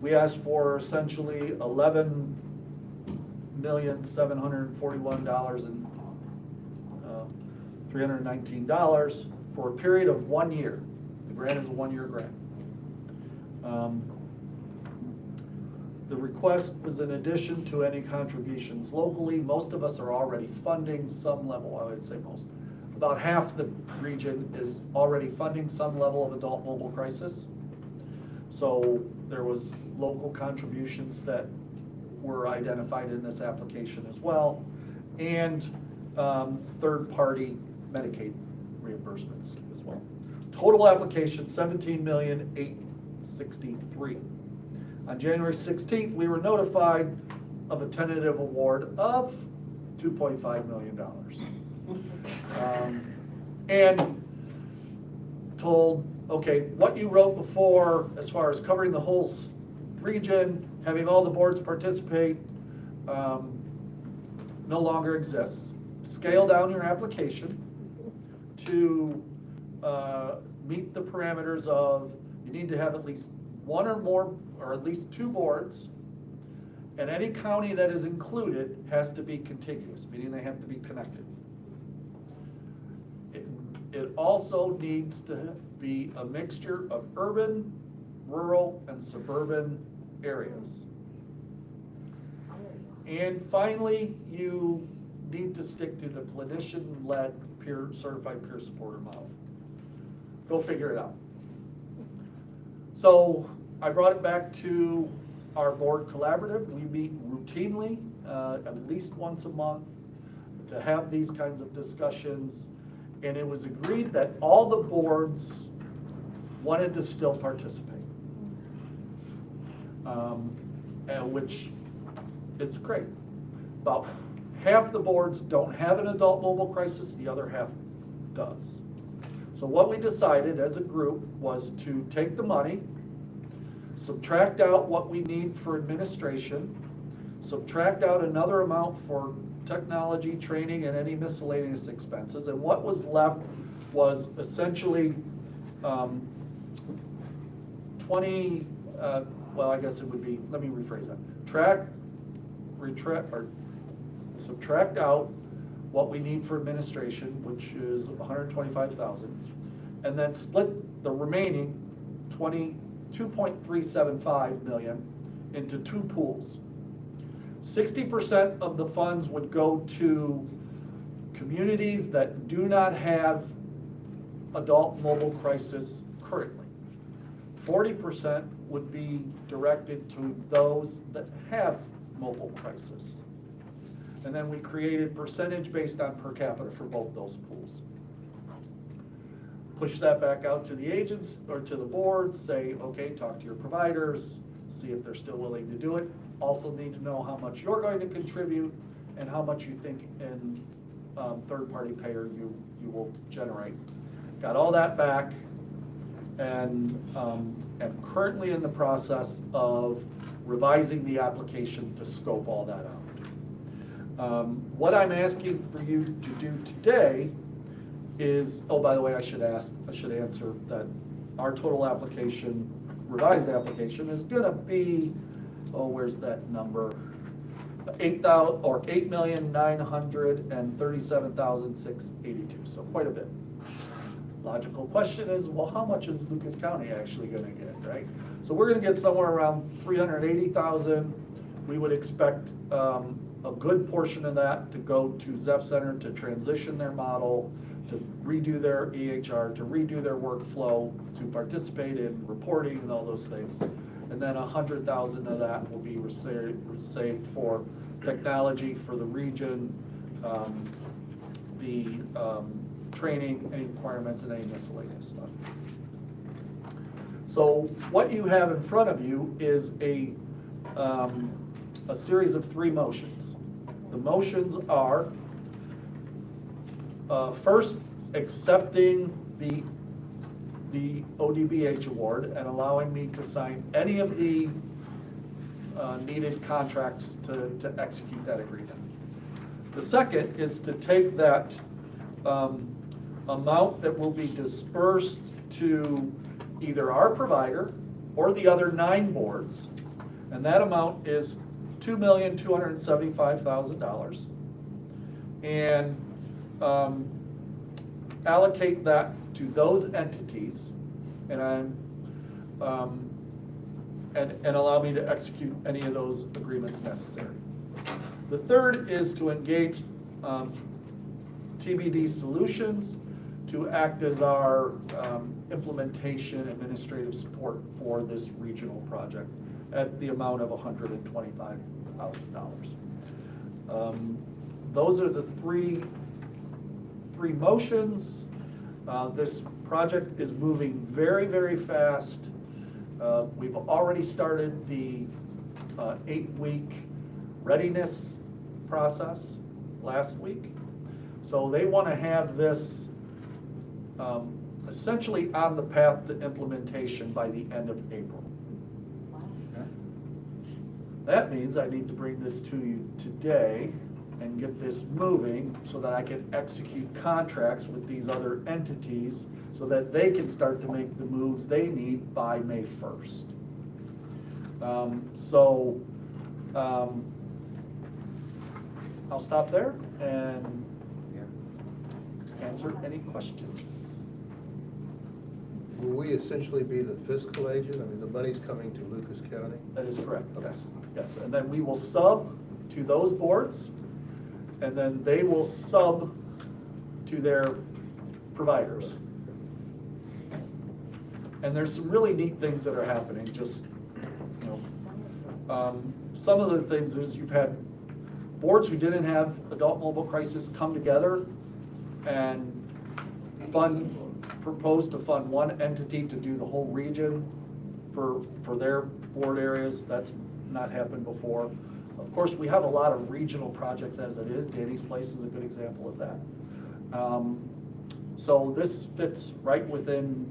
We asked for essentially $11,741,319 for a period of 1 year. The grant is a 1-year grant. The request was in addition to any contributions locally. Most of us are already funding some level, I would say most. About half the region is already funding some level of adult mobile crisis. So there was local contributions that were identified in this application as well, and third-party Medicaid reimbursements as well. Total application, $17,863,000. On January 16th, we were notified of a tentative award of $2.5 million. And told, okay, what you wrote before as far as covering the whole region, having all the boards participate, no longer exists. Scale down your application. to meet the parameters of, you need to have at least one or more, or at least 2 boards, and any county that is included has to be contiguous, meaning they have to be connected. It also needs to be a mixture of urban, rural, and suburban areas. And finally, you need to stick to the clinician-led certified peer supporter model. Go figure it out. So I brought it back to our board collaborative. We meet routinely, at least once a month, to have these kinds of discussions. And it was agreed that all the boards wanted to still participate, which is great. About half the boards don't have an adult mobile crisis, the other half does. So what we decided as a group was to take the money, subtract out what we need for administration, subtract out another amount for technology, training, and any miscellaneous expenses, and what was left was essentially 20, well, I guess it would be, let me rephrase that. Subtract out what we need for administration, which is $125,000, and then split the remaining $2.375 million into 2 pools. 60% of the funds would go to communities that do not have adult mobile crisis currently. 40% would be directed to those that have mobile crisis. And then we created percentage based on per capita for both those pools. Push that back out to the agents or to the board, say, okay, talk to your providers, see if they're still willing to do it. Also need to know how much you're going to contribute and how much you think in third-party payer you will generate. Got all that back, and am currently in the process of revising the application to scope all that out. What I'm asking for you to do today is, oh, by the way, I should answer that our total application, revised application, is gonna be, oh, where's that number? $8,937,682, so quite a bit. Logical question is, well, how much is Lucas County actually gonna get, right? So we're gonna get somewhere around 380,000. We would expect a good portion of that to go to Zeph Center to transition their model, to redo their EHR, to redo their workflow, to participate in reporting and all those things. And then 100,000 of that will be saved for technology for the region, the training, any requirements, and any miscellaneous stuff. So what you have in front of you is a series of 3 motions. The motions are first, accepting the ODBH award and allowing me to sign any of the needed contracts to execute that agreement. The second is to take that amount that will be dispersed to either our provider or the other 9 boards, and that amount is $2,275,000, and allocate that to those entities, and allow me to execute any of those agreements necessary. The third is to engage TBD Solutions to act as our implementation administrative support for this regional project at the amount of $125,000. Those are the three motions. This project is moving very, very fast. We've already started the 8-week readiness process last week. So they want to have this essentially on the path to implementation by the end of April. Okay? That means I need to bring this to you today and get this moving so that I can execute contracts with these other entities so that they can start to make the moves they need by May 1st. I'll stop there and answer any questions. Will we essentially be the fiscal agent? I mean, the money's coming to Lucas County? That is correct, Okay. yes, yes. And then we will sub to those boards, and then they will sub to their providers. And there's some really neat things that are happening, just, you know, some of the things is you've had boards who didn't have adult mobile crisis come together and propose to fund one entity to do the whole region for their board areas. That's not happened before. Of course, we have a lot of regional projects as it is. Danny's Place is a good example of that. So this fits right within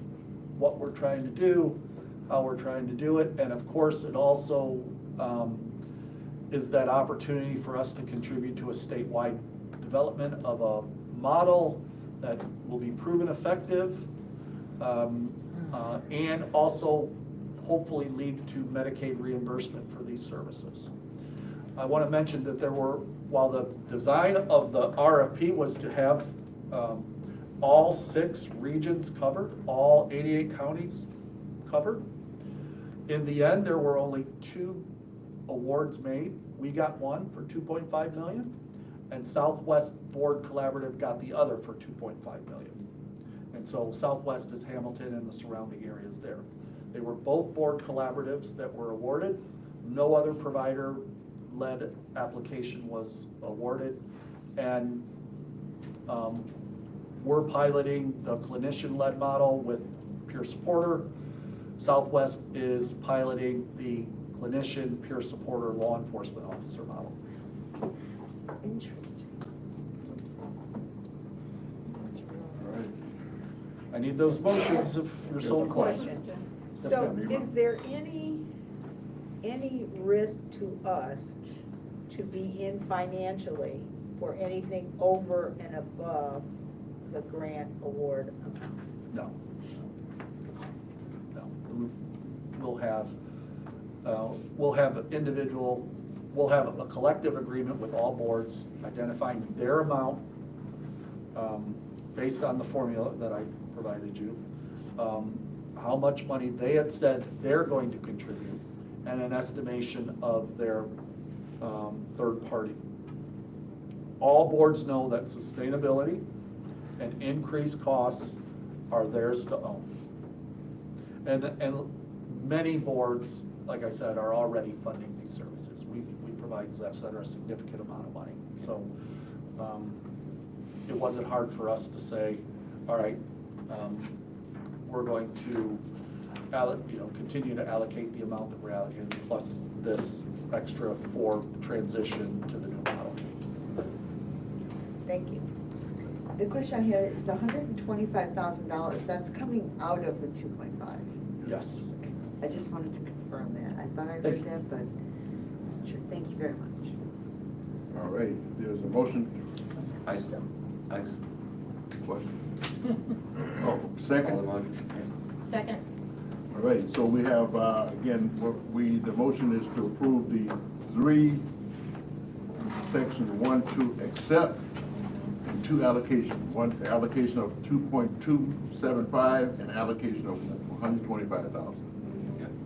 what we're trying to do, how we're trying to do it, and of course, it also is that opportunity for us to contribute to a statewide development of a model that will be proven effective, and also hopefully lead to Medicaid reimbursement for these services. I want to mention that while the design of the RFP was to have all 6 regions covered, all 88 counties covered, in the end, there were only 2 awards made. We got one for $2.5 million, and Southwest Board Collaborative got the other for $2.5 million. And so Southwest is Hamilton and the surrounding areas there. They were both board collaboratives that were awarded. No other provider-led application was awarded. And we're piloting the clinician-led model with peer supporter. Southwest is piloting the clinician, peer supporter, law enforcement officer model. Interesting. All right. I need those motions if you're so inclined. Yes, So ma'am. is there any risk to us to be in financially for anything over and above the grant award amount? No. No. We'll have a collective agreement with all boards identifying their amount based on the formula that I provided you, how much money they had said they're going to contribute, and an estimation of their third party. All boards know that sustainability and increased costs are theirs to own. And many boards, like I said, are already funding these services. We provide Zeph Center a significant amount of money. So it wasn't hard for us to say, all right, we're going to continue to allocate the amount that we're allocating plus this extra for transition to the new model. Thank you. The question I had is the $125,000, that's coming out of the 2.5. Yes. I just wanted to confirm that. I thought I Thank heard you. that, but sure. Thank you very much. All right, there's a motion. Question. Oh, All the second? motion. Second. All right, so we have, again, the motion is to approve the 3 section 1, 2, except in 2 allocations. One allocation of 2.275 and allocation of 125,000.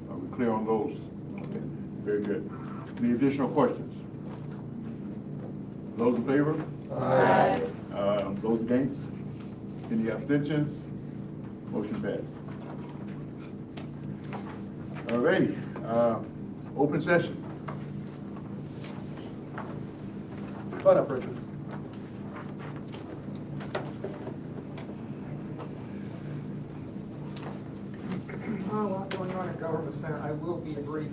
Are we clear on those? Okay, very good. Any additional questions? Those in favor? Aye. Those against? Any abstentions? Motion passed. All righty, open session. Come on up, Richard. A lot going on at Government Center. I will be brief.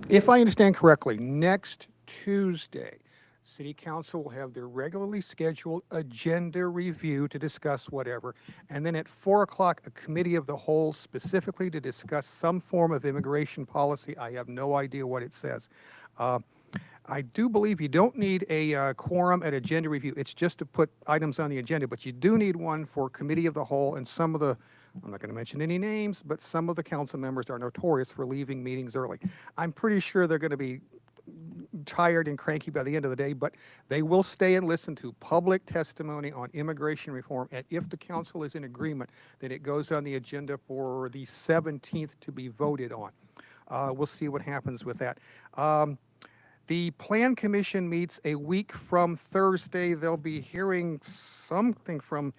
If I understand correctly, next Tuesday, City Council will have their regularly scheduled agenda review to discuss whatever. And then at 4 o'clock, a committee of the whole specifically to discuss some form of immigration policy. I have no idea what it says. I do believe you don't need a quorum at agenda review. It's just to put items on the agenda, but you do need one for committee of the whole, and some of the, I'm not going to mention any names, but some of the council members are notorious for leaving meetings early. I'm pretty sure they're going to be tired and cranky by the end of the day, but they will stay and listen to public testimony on immigration reform, and if the council is in agreement, then it goes on the agenda for the 17th to be voted on. We'll see what happens with that. The Plan Commission meets a week from Thursday. They'll be hearing something from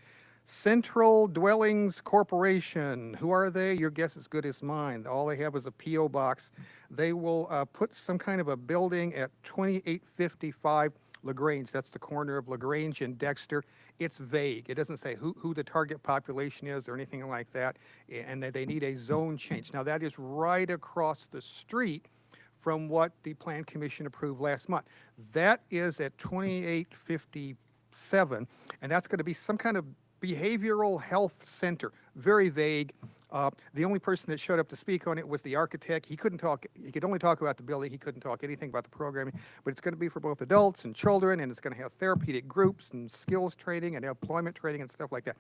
Central Dwellings Corporation. Who are they? Your guess is as good as mine. All they have is a P.O. box. They will put some kind of a building at 2855 LaGrange. That's the corner of LaGrange and Dexter. It's vague. It doesn't say who the target population is or anything like that. And they need a zone change. Now, that is right across the street from what the Plan Commission approved last month. That is at 2857, and that's going to be some kind of behavioral health center. Very vague. The only person that showed up to speak on it was the architect. He couldn't talk, he could only talk about the building. He couldn't talk anything about the programming, but it's going to be for both adults and children, and it's going to have therapeutic groups and skills training and employment training and stuff like that.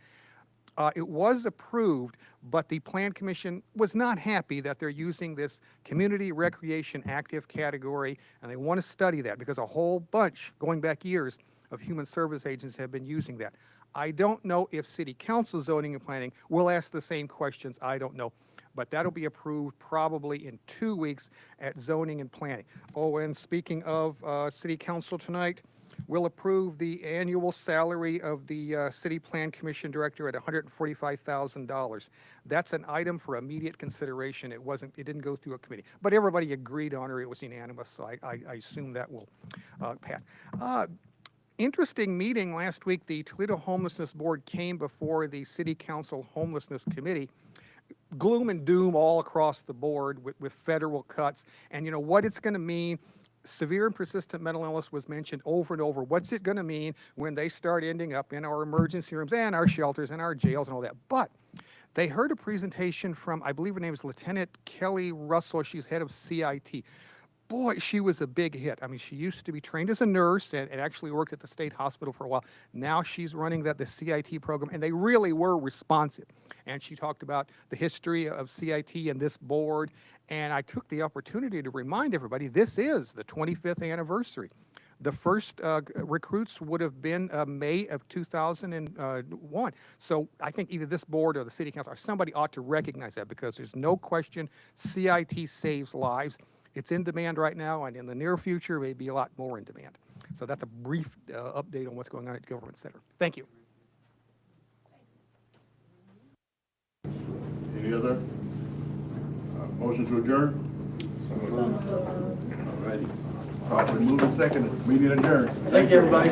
It was approved, but the Plan Commission was not happy that they're using this community recreation active category, and they want to study that because a whole bunch, going back years, of human service agents have been using that. I don't know if City Council Zoning and Planning will ask the same questions. I don't know. But that'll be approved probably in 2 weeks at Zoning and Planning. Oh, and speaking of City Council tonight, we'll approve the annual salary of the City Plan Commission Director at $145,000. That's an item for immediate consideration. It didn't go through a committee. But everybody agreed on it. It was unanimous, so I assume that will pass. Interesting meeting last week. The Toledo Homelessness Board came before the City Council Homelessness Committee. Gloom and doom all across the board with federal cuts. And you know what it's going to mean. Severe and persistent mental illness was mentioned over and over. What's it going to mean when they start ending up in our emergency rooms and our shelters and our jails and all that? But they heard a presentation from, I believe her name is Lieutenant Kelly Russell. She's head of CIT. Boy, she was a big hit. I mean, she used to be trained as a nurse and actually worked at the state hospital for a while. Now she's running the CIT program, and they really were responsive. And she talked about the history of CIT and this board. And I took the opportunity to remind everybody, this is the 25th anniversary. The first recruits would have been May of 2001. So I think either this board or the City Council or somebody ought to recognize that, because there's no question CIT saves lives. It's in demand right now, and in the near future, may be a lot more in demand. So that's a brief update on what's going on at Government Center. Thank you. Any other motion to adjourn? All righty. Properly moved and seconded. Meeting adjourned. Thank you, everybody.